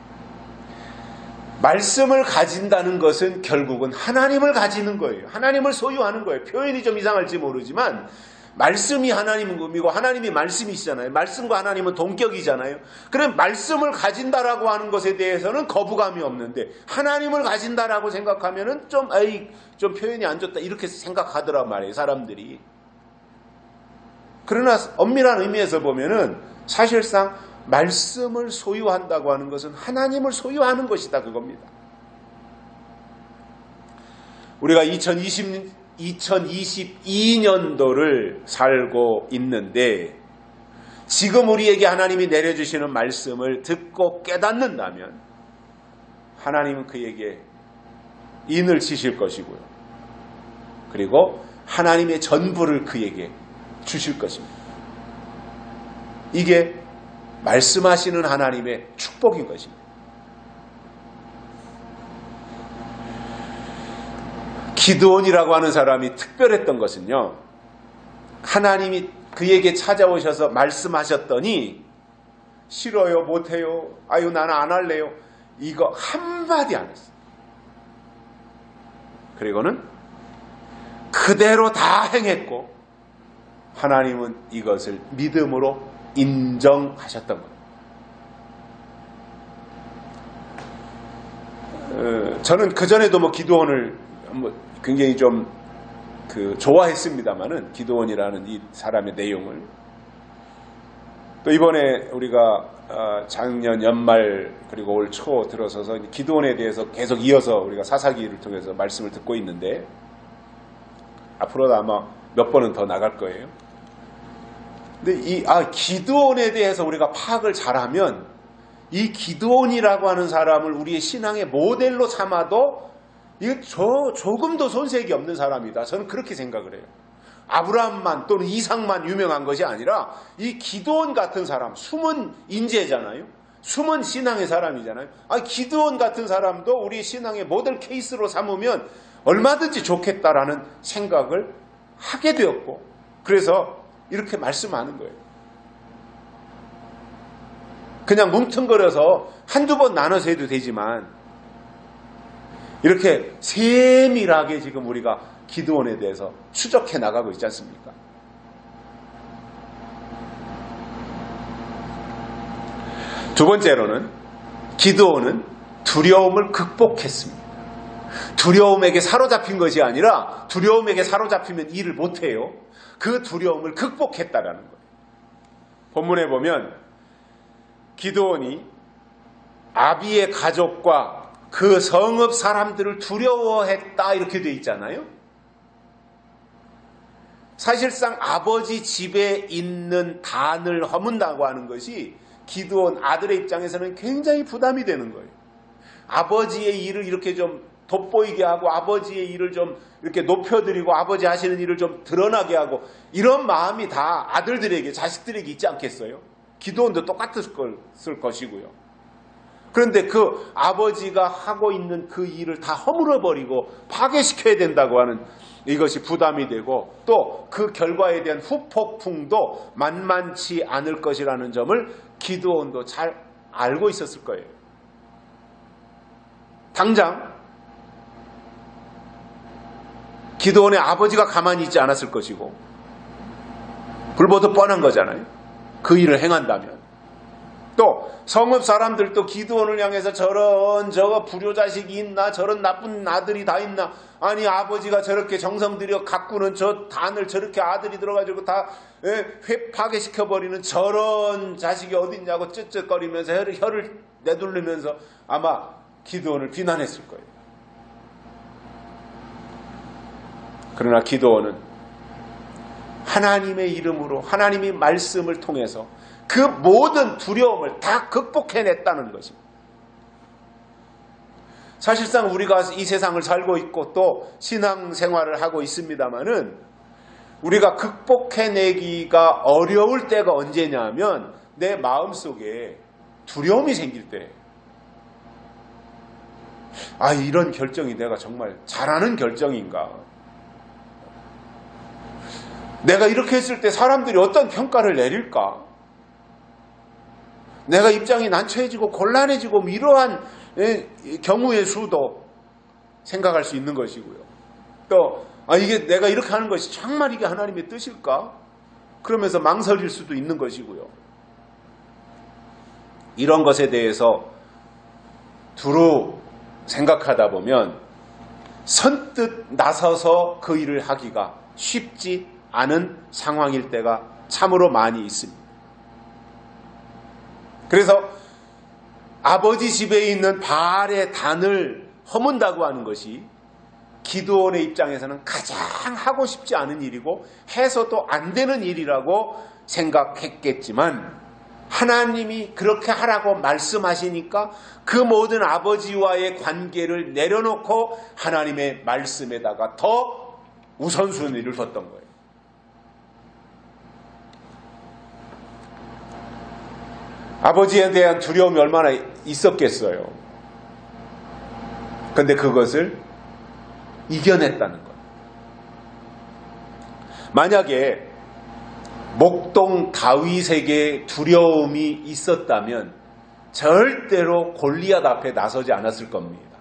말씀을 가진다는 것은 결국은 하나님을 가지는 거예요. 하나님을 소유하는 거예요. 표현이 좀 이상할지 모르지만 말씀이 하나님이고 하나님이 말씀이시잖아요. 말씀과 하나님은 동격이잖아요. 그럼 말씀을 가진다라고 하는 것에 대해서는 거부감이 없는데, 하나님을 가진다라고 생각하면은 좀 표현이 안 좋다 이렇게 생각하더란 말이에요, 사람들이. 그러나 엄밀한 의미에서 보면은 사실상 말씀을 소유한다고 하는 것은 하나님을 소유하는 것이다, 그겁니다. 우리가 2022년도를 살고 있는데, 지금 우리에게 하나님이 내려주시는 말씀을 듣고 깨닫는다면 하나님은 그에게 인을 치실 것이고요. 그리고 하나님의 전부를 그에게 주실 것입니다. 이게 말씀하시는 하나님의 축복인 것입니다. 기드온이라고 하는 사람이 특별했던 것은요, 하나님이 그에게 찾아오셔서 말씀하셨더니 싫어요, 못해요, 아유 나는 안 할래요, 이거 한마디 안 했어요. 그리고는 그대로 다 행했고 하나님은 이것을 믿음으로 인정하셨던 거예요. 저는 그전에도 기드온을 굉장히 좀 좋아했습니다만은, 기드온이라는 이 사람의 내용을 또 이번에 우리가 작년 연말 그리고 올 초 들어서서 기드온에 대해서 계속 이어서 우리가 사사기를 통해서 말씀을 듣고 있는데, 앞으로도 아마 몇 번은 더 나갈 거예요. 근데 기드온에 대해서 우리가 파악을 잘하면 이 기드온이라고 하는 사람을 우리의 신앙의 모델로 삼아도 이거 조금도 손색이 없는 사람이다. 저는 그렇게 생각을 해요. 아브라함만 또는 이삭만 유명한 것이 아니라 이 기드온 같은 사람, 숨은 인재잖아요. 숨은 신앙의 사람이잖아요. 기드온 같은 사람도 우리 신앙의 모델 케이스로 삼으면 얼마든지 좋겠다라는 생각을 하게 되었고, 그래서 이렇게 말씀하는 거예요. 그냥 뭉뚱거려서 한두 번 나눠서 해도 되지만 이렇게 세밀하게 지금 우리가 기드온에 대해서 추적해 나가고 있지 않습니까? 두 번째로는 기드온은 두려움을 극복했습니다. 두려움에게 사로잡힌 것이 아니라 두려움에게 사로잡히면 일을 못해요. 그 두려움을 극복했다라는 거예요. 본문에 보면 기드온이 아비의 가족과 그 성읍 사람들을 두려워했다 이렇게 되어 있잖아요. 사실상 아버지 집에 있는 단을 허문다고 하는 것이 기드온 아들의 입장에서는 굉장히 부담이 되는 거예요. 아버지의 일을 이렇게 좀 돋보이게 하고 아버지의 일을 좀 이렇게 높여드리고 아버지 하시는 일을 좀 드러나게 하고 이런 마음이 다 아들들에게 자식들에게 있지 않겠어요? 기드온도 똑같을 것이고요. 그런데 그 아버지가 하고 있는 그 일을 다 허물어버리고 파괴시켜야 된다고 하는 이것이 부담이 되고 또 그 결과에 대한 후폭풍도 만만치 않을 것이라는 점을 기드온도 잘 알고 있었을 거예요. 당장 기드온의 아버지가 가만히 있지 않았을 것이고 불보듯 뻔한 거잖아요. 그 일을 행한다면. 또 성읍 사람들도 기드온을 향해서 저런 저거 불효자식이 있나 저런 나쁜 아들이 다 있나 아니 아버지가 저렇게 정성 들여 가꾸는 저 단을 저렇게 아들이 들어가지고 다 파괴시켜버리는 저런 자식이 어딨냐고 쯧쯧거리면서 혀를 내두르면서 아마 기드온을 비난했을 거예요. 그러나 기드온은 하나님의 이름으로 하나님의 말씀을 통해서 그 모든 두려움을 다 극복해냈다는 것입니다. 사실상 우리가 이 세상을 살고 있고 또 신앙생활을 하고 있습니다마는 우리가 극복해내기가 어려울 때가 언제냐면 내 마음속에 두려움이 생길 때 아 이런 결정이 내가 정말 잘하는 결정인가 내가 이렇게 했을 때 사람들이 어떤 평가를 내릴까 내가 입장이 난처해지고 곤란해지고 이러한 경우의 수도 생각할 수 있는 것이고요. 또 이게 내가 이렇게 하는 것이 정말 이게 하나님의 뜻일까? 그러면서 망설일 수도 있는 것이고요. 이런 것에 대해서 두루 생각하다 보면 선뜻 나서서 그 일을 하기가 쉽지 않은 상황일 때가 참으로 많이 있습니다. 그래서 아버지 집에 있는 바알의 단을 허문다고 하는 것이 기드온의 입장에서는 가장 하고 싶지 않은 일이고 해서도 안 되는 일이라고 생각했겠지만 하나님이 그렇게 하라고 말씀하시니까 그 모든 아버지와의 관계를 내려놓고 하나님의 말씀에다가 더 우선순위를 뒀던 거예요. 아버지에 대한 두려움이 얼마나 있었겠어요. 그런데 그것을 이겨냈다는 것. 만약에 목동 다윗에게 두려움이 있었다면 절대로 골리앗 앞에 나서지 않았을 겁니다.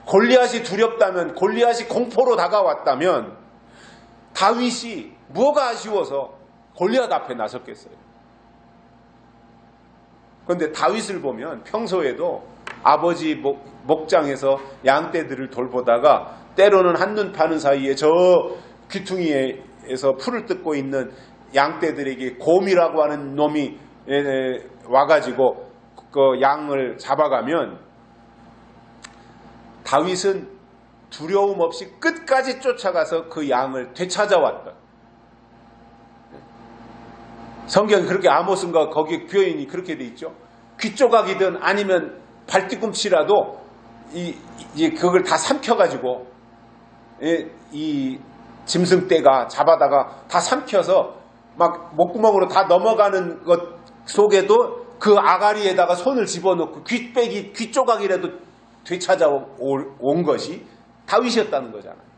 골리앗이 두렵다면 골리앗이 공포로 다가왔다면 다윗이 뭐가 아쉬워서 골리앗 앞에 나섰겠어요. 그런데 다윗을 보면 평소에도 아버지 목장에서 양떼들을 돌보다가 때로는 한눈 파는 사이에 저 귀퉁이에서 풀을 뜯고 있는 양떼들에게 곰이라고 하는 놈이 와가지고 그 양을 잡아가면 다윗은 두려움 없이 끝까지 쫓아가서 그 양을 되찾아왔다. 성경이 그렇게 아모스인가 거기에 표현이 그렇게 돼 있죠. 귀조각이든 아니면 발뒤꿈치라도 그걸 다 삼켜가지고 이 짐승떼가 잡아다가 다 삼켜서 막 목구멍으로 다 넘어가는 것 속에도 그 아가리에다가 손을 집어넣고 귀조각이라도 되찾아온 것이 다윗이었다는 거잖아요.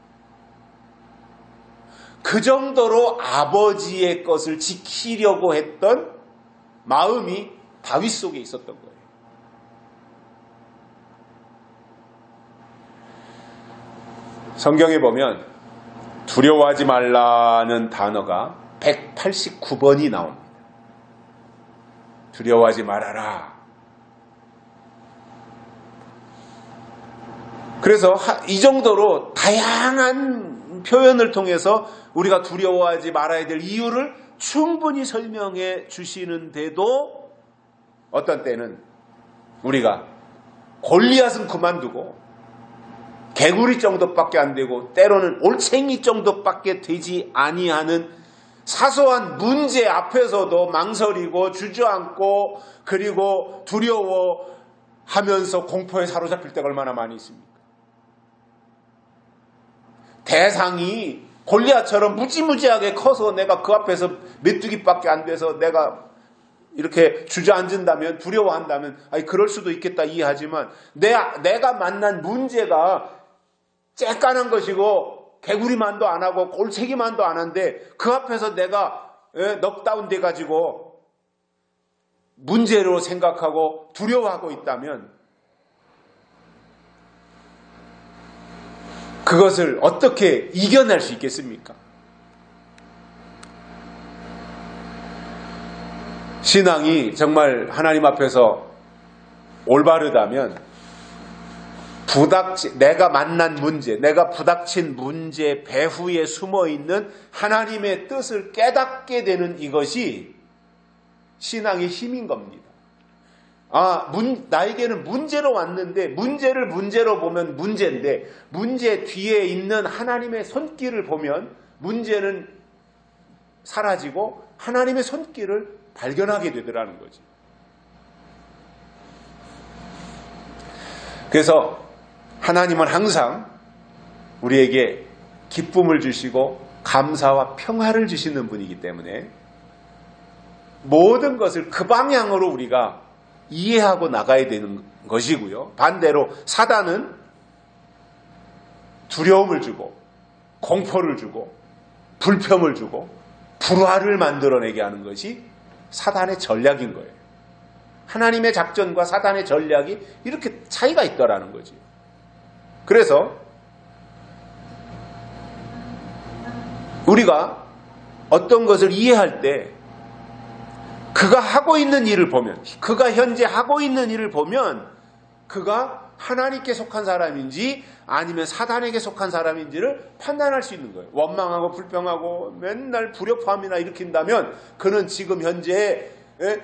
그 정도로 아버지의 것을 지키려고 했던 마음이 다윗 속에 있었던 거예요. 성경에 보면 두려워하지 말라는 단어가 189번이 나옵니다. 두려워하지 말아라. 그래서 이 정도로 다양한 표현을 통해서 우리가 두려워하지 말아야 될 이유를 충분히 설명해 주시는데도 어떤 때는 우리가 골리앗은 그만두고 개구리 정도밖에 안 되고 때로는 올챙이 정도밖에 되지 아니하는 사소한 문제 앞에서도 망설이고 주저앉고 그리고 두려워하면서 공포에 사로잡힐 때가 얼마나 많이 있습니까? 대상이 골리앗처럼 무지무지하게 커서 내가 그 앞에서 메뚜기밖에 안 돼서 내가 이렇게 주저앉는다면, 두려워한다면 아니 그럴 수도 있겠다 이해하지만 내가 만난 문제가 쬐깐한 것이고 개구리만도 안 하고 골채기만도 안 한데 그 앞에서 내가 넉다운 돼가지고 문제로 생각하고 두려워하고 있다면 그것을 어떻게 이겨낼 수 있겠습니까? 신앙이 정말 하나님 앞에서 올바르다면 내가 만난 문제, 내가 부닥친 문제 배후에 숨어있는 하나님의 뜻을 깨닫게 되는 이것이 신앙의 힘인 겁니다. 나에게는 문제로 왔는데 문제를 문제로 보면 문제인데 문제 뒤에 있는 하나님의 손길을 보면 문제는 사라지고 하나님의 손길을 발견하게 되더라는 거지. 그래서 하나님은 항상 우리에게 기쁨을 주시고 감사와 평화를 주시는 분이기 때문에 모든 것을 그 방향으로 우리가 이해하고 나가야 되는 것이고요. 반대로 사단은 두려움을 주고 공포를 주고 불평을 주고 불화를 만들어내게 하는 것이 사단의 전략인 거예요. 하나님의 작전과 사단의 전략이 이렇게 차이가 있더라는 거지. 그래서 우리가 어떤 것을 이해할 때 그가 하고 있는 일을 보면, 그가 현재 하고 있는 일을 보면 그가 하나님께 속한 사람인지 아니면 사단에게 속한 사람인지를 판단할 수 있는 거예요. 원망하고 불평하고 맨날 불협화음이나 일으킨다면 그는 지금 현재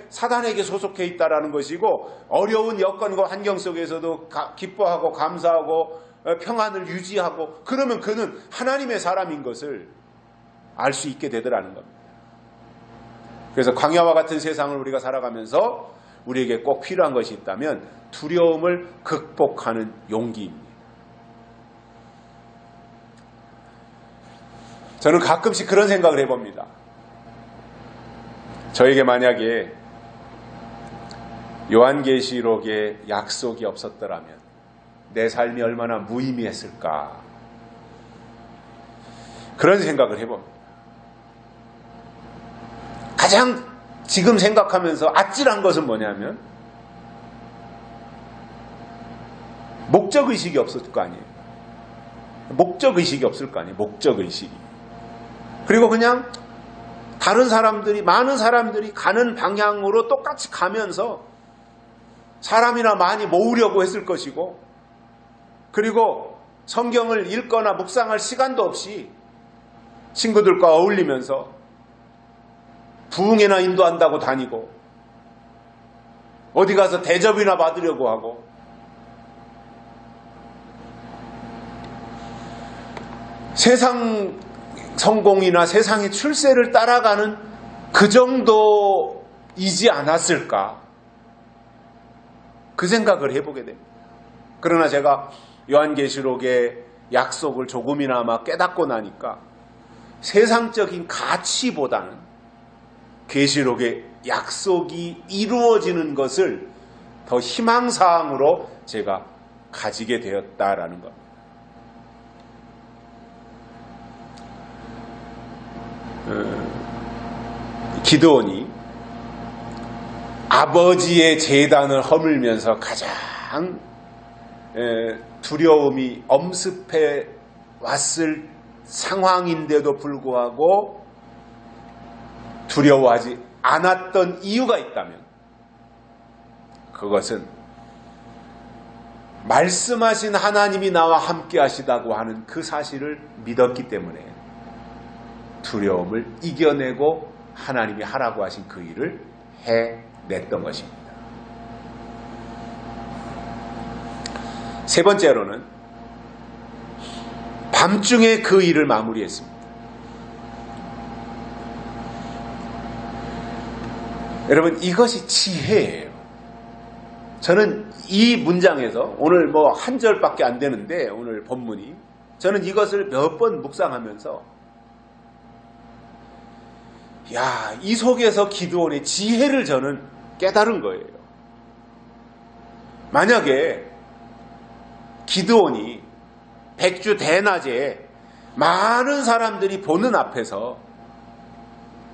사단에게 소속해 있다라는 것이고, 어려운 여건과 환경 속에서도 기뻐하고 감사하고 평안을 유지하고 그러면 그는 하나님의 사람인 것을 알 수 있게 되더라는 겁니다. 그래서 광야와 같은 세상을 우리가 살아가면서 우리에게 꼭 필요한 것이 있다면 두려움을 극복하는 용기입니다. 저는 가끔씩 그런 생각을 해봅니다. 저에게 만약에 요한계시록에 약속이 없었더라면 내 삶이 얼마나 무의미했을까, 그런 생각을 해봅니다. 가장 지금 생각하면서 아찔한 것은 뭐냐면 목적의식이 없을 거 아니에요. 목적의식이 없을 거 아니에요. 목적의식이. 그리고 그냥 다른 사람들이, 많은 사람들이 가는 방향으로 똑같이 가면서 사람이나 많이 모으려고 했을 것이고, 그리고 성경을 읽거나 묵상할 시간도 없이 친구들과 어울리면서 부흥회나 인도한다고 다니고 어디 가서 대접이나 받으려고 하고, 세상 성공이나 세상의 출세를 따라가는 그 정도이지 않았을까, 그 생각을 해보게 됩니다. 그러나 제가 요한계시록의 약속을 조금이나마 깨닫고 나니까 세상적인 가치보다는 계시록의 약속이 이루어지는 것을 더 희망사항으로 제가 가지게 되었다라는 겁니다. 기드온이 아버지의 제단을 허물면서 가장 두려움이 엄습해 왔을 상황인데도 불구하고 두려워하지 않았던 이유가 있다면 그것은 말씀하신 하나님이 나와 함께 하시다고 하는 그 사실을 믿었기 때문에 두려움을 이겨내고 하나님이 하라고 하신 그 일을 해냈던 것입니다. 세 번째로는 밤중에 그 일을 마무리했습니다. 여러분, 이것이 지혜예요. 저는 이 문장에서 오늘 한 절밖에 안 되는데 오늘 본문이 저는 이것을 몇 번 묵상하면서 이 속에서 기드온의 지혜를 저는 깨달은 거예요. 만약에 기드온이 백주 대낮에 많은 사람들이 보는 앞에서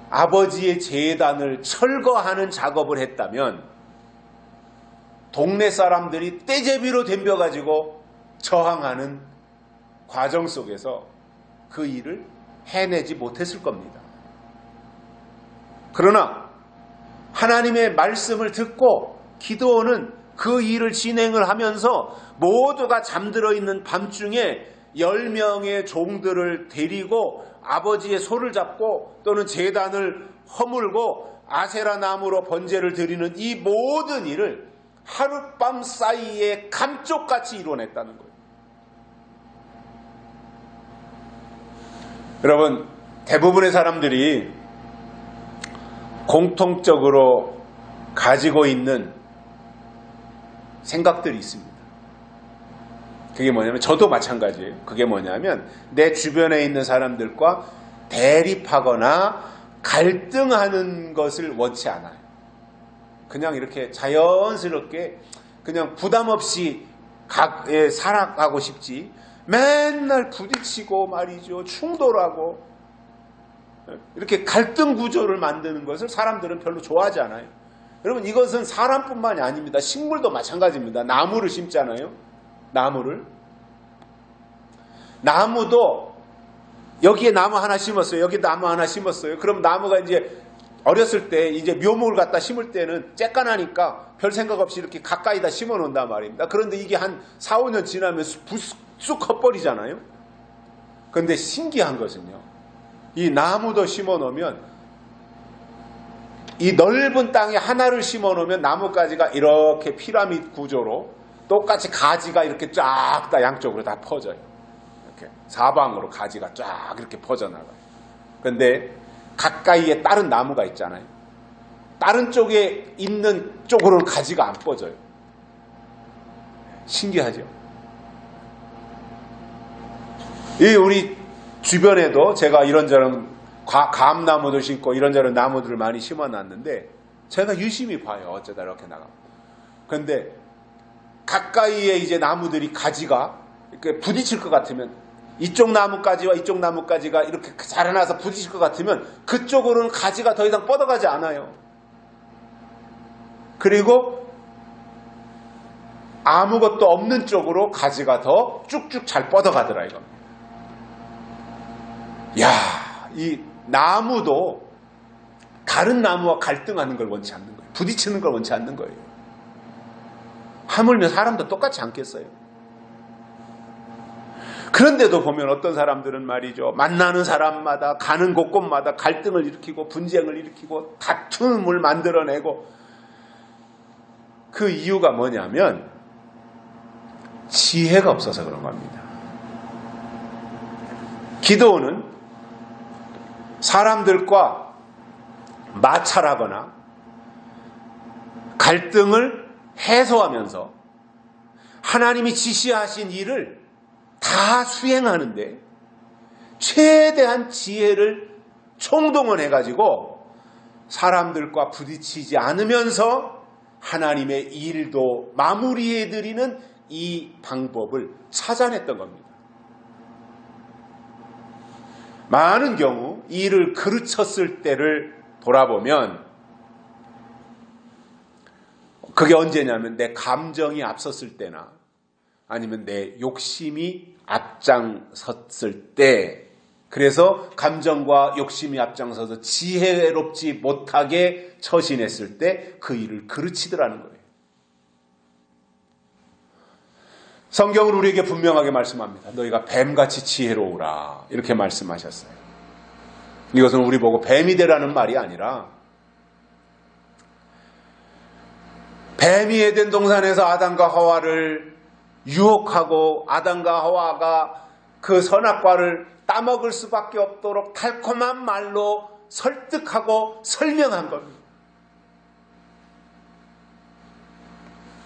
아버지의 제단을 철거하는 작업을 했다면 동네 사람들이 떼제비로 덤벼가지고 저항하는 과정 속에서 그 일을 해내지 못했을 겁니다. 그러나 하나님의 말씀을 듣고 기드온은 그 일을 진행을 하면서 모두가 잠들어 있는 밤중에 10명의 종들을 데리고 아버지의 손을 잡고 또는 제단을 허물고 아세라 나무로 번제를 드리는 이 모든 일을 하룻밤 사이에 감쪽같이 이뤄냈다는 거예요. 여러분, 대부분의 사람들이 공통적으로 가지고 있는 생각들이 있습니다. 그게 뭐냐면 저도 마찬가지예요. 그게 뭐냐면 내 주변에 있는 사람들과 대립하거나 갈등하는 것을 원치 않아요. 그냥 이렇게 자연스럽게 그냥 부담 없이 살아가고 싶지 맨날 부딪히고 말이죠. 충돌하고 이렇게 갈등 구조를 만드는 것을 사람들은 별로 좋아하지 않아요. 여러분, 이것은 사람뿐만이 아닙니다. 식물도 마찬가지입니다. 나무를 심잖아요. 나무도 여기에 나무 하나 심었어요. 여기 나무 하나 심었어요. 그럼 나무가 이제 어렸을 때 이제 묘목을 갖다 심을 때는 쬐깐하니까 별 생각 없이 이렇게 가까이다 심어 놓는단 말입니다. 그런데 이게 한 4, 5년 지나면 쑥 커버리잖아요. 그런데 신기한 것은요. 이 나무도 심어 놓으면 이 넓은 땅에 하나를 심어 놓으면 나뭇가지가 이렇게 피라미드 구조로 똑같이 가지가 이렇게 쫙 다 양쪽으로 다 퍼져요. 이렇게 사방으로 가지가 쫙 이렇게 퍼져나가요. 그런데 가까이에 다른 나무가 있잖아요. 다른 쪽에 있는 쪽으로는 가지가 안 뻗어요. 신기하죠? 이 우리 주변에도 제가 이런저런 감나무도 심고 이런저런 나무들을 많이 심어놨는데 제가 유심히 봐요. 어쩌다 이렇게 나가. 그런데 가까이에 이제 나무들이 가지가 이렇게 부딪힐 것 같으면 이쪽 나뭇가지와 이쪽 나뭇가지가 이렇게 자라나서 부딪힐 것 같으면 그쪽으로는 가지가 더 이상 뻗어가지 않아요. 그리고 아무것도 없는 쪽으로 가지가 더 쭉쭉 잘 뻗어가더라 이겁니다. 이 나무도 다른 나무와 갈등하는 걸 원치 않는 거예요. 부딪히는 걸 원치 않는 거예요. 하물며 사람도 똑같지 않겠어요? 그런데도 보면 어떤 사람들은 말이죠. 만나는 사람마다 가는 곳곳마다 갈등을 일으키고 분쟁을 일으키고 다툼을 만들어내고 그 이유가 뭐냐면 지혜가 없어서 그런 겁니다. 기드온은 사람들과 마찰하거나 갈등을 해소하면서 하나님이 지시하신 일을 다 수행하는데 최대한 지혜를 총동원해가지고 사람들과 부딪히지 않으면서 하나님의 일도 마무리해드리는 이 방법을 찾아냈던 겁니다. 많은 경우 일을 그르쳤을 때를 돌아보면 그게 언제냐면 내 감정이 앞섰을 때나 아니면 내 욕심이 앞장섰을 때, 그래서 감정과 욕심이 앞장서서 지혜롭지 못하게 처신했을 때 그 일을 그르치더라는 거예요. 성경은 우리에게 분명하게 말씀합니다. 너희가 뱀같이 지혜로우라, 이렇게 말씀하셨어요. 이것은 우리 보고 뱀이 되라는 말이 아니라, 뱀이 에덴 동산에서 아담과 하와를 유혹하고 아담과 하와가 그 선악과를 따먹을 수밖에 없도록 달콤한 말로 설득하고 설명한 겁니다.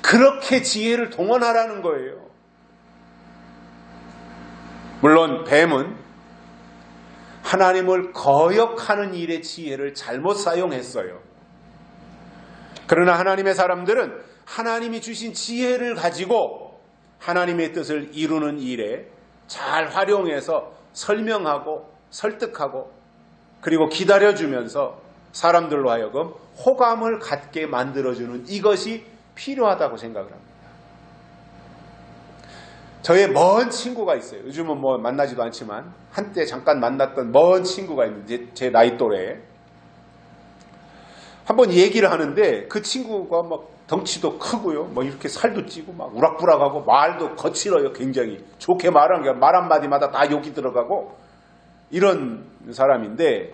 그렇게 지혜를 동원하라는 거예요. 물론 뱀은 하나님을 거역하는 일의 지혜를 잘못 사용했어요. 그러나 하나님의 사람들은 하나님이 주신 지혜를 가지고 하나님의 뜻을 이루는 일에 잘 활용해서 설명하고 설득하고 그리고 기다려주면서 사람들로 하여금 호감을 갖게 만들어주는 이것이 필요하다고 생각을 합니다. 저의 먼 친구가 있어요. 요즘은 뭐 만나지도 않지만 한때 잠깐 만났던 먼 친구가 있는데 제 나이 또래에 한번 얘기를 하는데 그 친구가 막 덩치도 크고요. 뭐 이렇게 살도 찌고 막 우락부락하고 말도 거칠어요. 굉장히 좋게 말한 게 말 한마디마다 다 욕이 들어가고 이런 사람인데,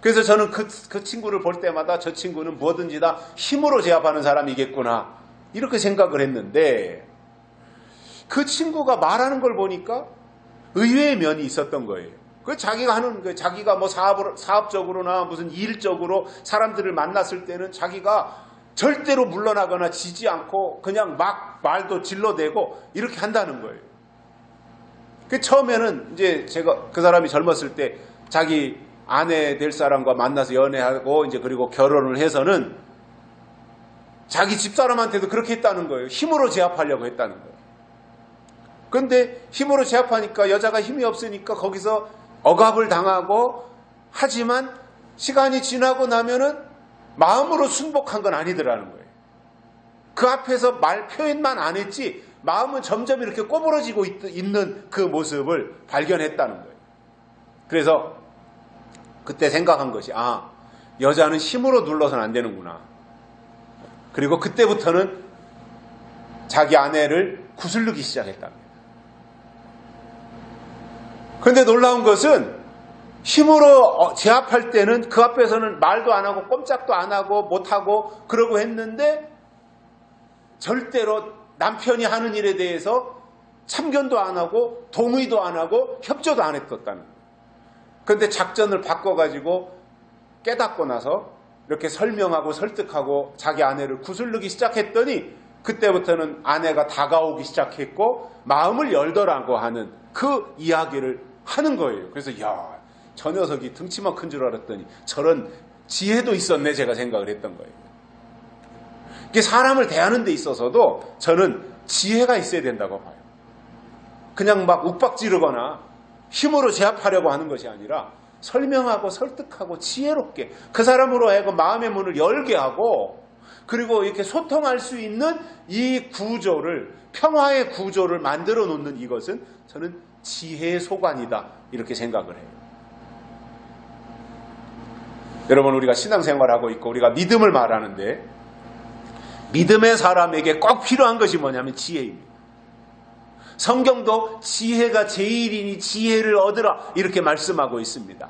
그래서 저는 그 친구를 볼 때마다 저 친구는 뭐든지 다 힘으로 제압하는 사람이겠구나 이렇게 생각을 했는데, 그 친구가 말하는 걸 보니까 의외의 면이 있었던 거예요. 그 자기가 하는 그 자기가 뭐 사업적으로나 무슨 일적으로 사람들을 만났을 때는 자기가 절대로 물러나거나 지지 않고 그냥 막 말도 질러대고 이렇게 한다는 거예요. 그 처음에는 이제 제가 그 사람이 젊었을 때 자기 아내 될 사람과 만나서 연애하고 이제 그리고 결혼을 해서는 자기 집사람한테도 그렇게 했다는 거예요. 힘으로 제압하려고 했다는 거예요. 그런데 힘으로 제압하니까 여자가 힘이 없으니까 거기서 억압을 당하고, 하지만 시간이 지나고 나면은 마음으로 순복한 건 아니더라는 거예요. 그 앞에서 말 표현만 안 했지 마음은 점점 이렇게 꼬부러지고 있는 그 모습을 발견했다는 거예요. 그래서 그때 생각한 것이, 여자는 힘으로 눌러서는 안 되는구나. 그리고 그때부터는 자기 아내를 구슬르기 시작했답니다. 그런데 놀라운 것은 힘으로 제압할 때는 그 앞에서는 말도 안 하고 꼼짝도 안 하고 못하고 그러고 했는데, 절대로 남편이 하는 일에 대해서 참견도 안 하고 동의도 안 하고 협조도 안 했었다는 거예요. 그런데 작전을 바꿔가지고 깨닫고 나서 이렇게 설명하고 설득하고 자기 아내를 구슬르기 시작했더니, 그때부터는 아내가 다가오기 시작했고 마음을 열더라고 하는 그 이야기를 하는 거예요. 그래서 저 녀석이 등치만 큰 줄 알았더니 저런 지혜도 있었네, 제가 생각을 했던 거예요. 이게 사람을 대하는 데 있어서도 저는 지혜가 있어야 된다고 봐요. 그냥 막 욱박지르거나 힘으로 제압하려고 하는 것이 아니라 설명하고 설득하고 지혜롭게 그 사람으로 하여금 마음의 문을 열게 하고, 그리고 이렇게 소통할 수 있는 이 구조를, 평화의 구조를 만들어 놓는 이것은 저는 지혜의 소관이다, 이렇게 생각을 해요. 여러분, 우리가 신앙생활하고 있고 우리가 믿음을 말하는데 믿음의 사람에게 꼭 필요한 것이 뭐냐면 지혜입니다. 성경도 지혜가 제일이니 지혜를 얻으라 이렇게 말씀하고 있습니다.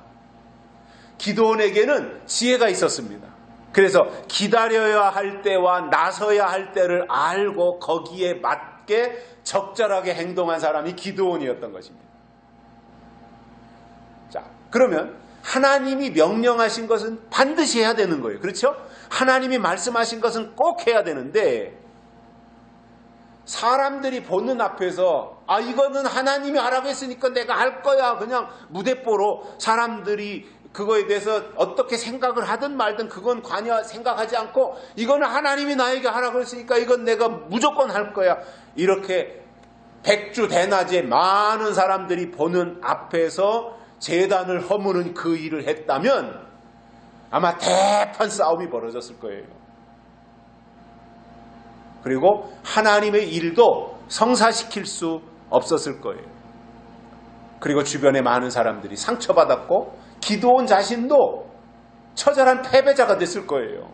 기드온에게는 지혜가 있었습니다. 그래서 기다려야 할 때와 나서야 할 때를 알고 거기에 맞게 적절하게 행동한 사람이 기드온이었던 것입니다. 자, 그러면 하나님이 명령하신 것은 반드시 해야 되는 거예요. 그렇죠? 하나님이 말씀하신 것은 꼭 해야 되는데, 사람들이 보는 앞에서 이거는 하나님이 하라고 했으니까 내가 할 거야, 그냥 무대뽀로 사람들이 그거에 대해서 어떻게 생각을 하든 말든 그건 생각하지 않고, 이거는 하나님이 나에게 하라고 했으니까 이건 내가 무조건 할 거야, 이렇게 백주대낮에 많은 사람들이 보는 앞에서 제단을 허무는 그 일을 했다면 아마 대판 싸움이 벌어졌을 거예요. 그리고 하나님의 일도 성사시킬 수 없었을 거예요. 그리고 주변에 많은 사람들이 상처받았고 기드온 자신도 처절한 패배자가 됐을 거예요.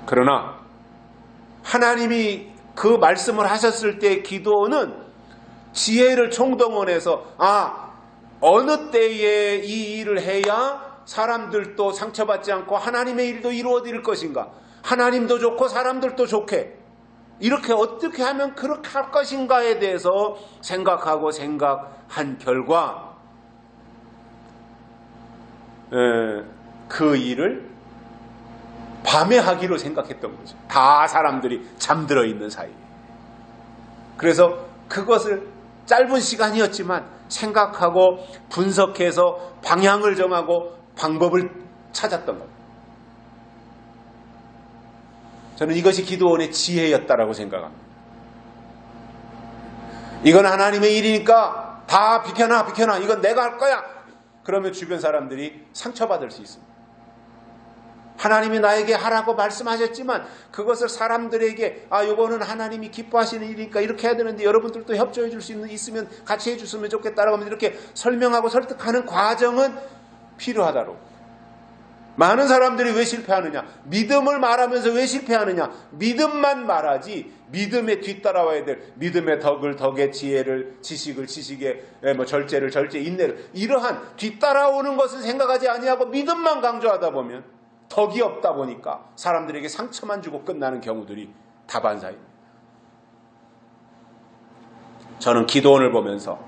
그러나 하나님이 그 말씀을 하셨을 때 기드온은 지혜를 총동원해서 어느 때에 이 일을 해야 사람들도 상처받지 않고 하나님의 일도 이루어질 것인가, 하나님도 좋고 사람들도 좋게, 이렇게 어떻게 하면 그렇게 할 것인가에 대해서 생각한 결과 그 일을 밤에 하기로 생각했던 거죠. 다 사람들이 잠들어 있는 사이에. 그래서 그것을 짧은 시간이었지만 생각하고 분석해서 방향을 정하고 방법을 찾았던 겁니다. 저는 이것이 기드온의 지혜였다라고 생각합니다. 이건 하나님의 일이니까 다 비켜놔. 이건 내가 할 거야. 그러면 주변 사람들이 상처받을 수 있습니다. 하나님이 나에게 하라고 말씀하셨지만 그것을 사람들에게 이거는 하나님이 기뻐하시는 일이니까 이렇게 해야 되는데 여러분들도 협조해 줄 수 있으면 같이 해줬으면 좋겠다라고 하면서 이렇게 설명하고 설득하는 과정은 필요하다고. 많은 사람들이 왜 실패하느냐? 믿음을 말하면서 왜 실패하느냐? 믿음만 말하지 믿음에 뒤따라와야 될 믿음의 덕의 지혜를, 지식을 지식의 절제를 절제, 인내를, 이러한 뒤따라오는 것을 생각하지 아니하고 믿음만 강조하다 보면 덕이 없다 보니까 사람들에게 상처만 주고 끝나는 경우들이 다반사입니다. 저는 기드온을 보면서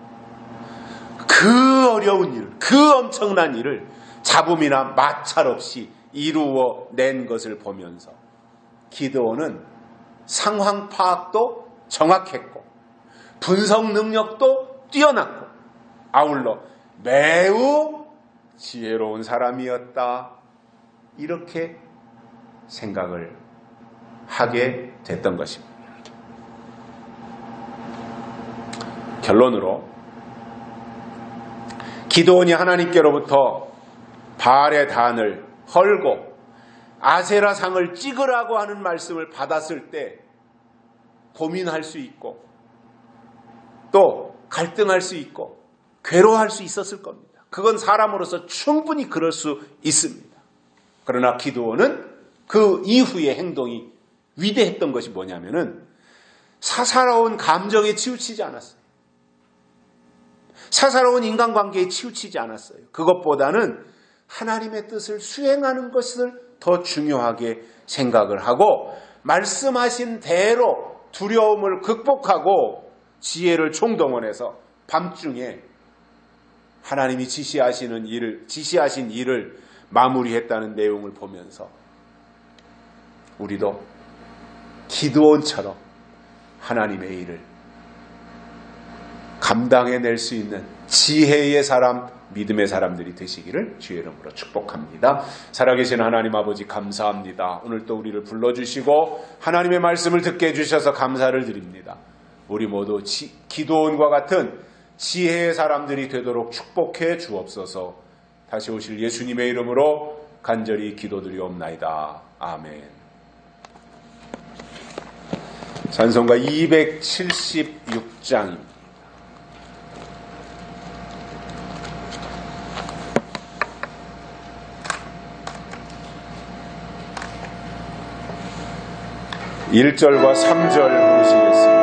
그 어려운 일, 그 엄청난 일을 잡음이나 마찰 없이 이루어 낸 것을 보면서 기드온은 상황 파악도 정확했고 분석 능력도 뛰어났고 아울러 매우 지혜로운 사람이었다, 이렇게 생각을 하게 됐던 것입니다. 결론으로 기드온이 하나님께로부터 바알의 단을 헐고 아세라 상을 찍으라고 하는 말씀을 받았을 때 고민할 수 있고 또 갈등할 수 있고 괴로워할 수 있었을 겁니다. 그건 사람으로서 충분히 그럴 수 있습니다. 그러나 기드온은 그 이후의 행동이 위대했던 것이 뭐냐면은 사사로운 감정에 치우치지 않았어요. 사사로운 인간관계에 치우치지 않았어요. 그것보다는 하나님의 뜻을 수행하는 것을 더 중요하게 생각을 하고 말씀하신 대로 두려움을 극복하고 지혜를 총동원해서 밤중에 하나님이 지시하신 일을 마무리했다는 내용을 보면서 우리도 기드온처럼 하나님의 일을 감당해낼 수 있는 지혜의 사람, 믿음의 사람들이 되시기를 주의 이름으로 축복합니다. 살아계신 하나님 아버지 감사합니다. 오늘 또 우리를 불러주시고 하나님의 말씀을 듣게 해주셔서 감사를 드립니다. 우리 모두 기드온과 같은 지혜의 사람들이 되도록 축복해 주옵소서. 다시 오실 예수님의 이름으로 간절히 기도드리옵나이다. 아멘. 찬송가 276장입니다. (1절과 3절) 보시겠습니다.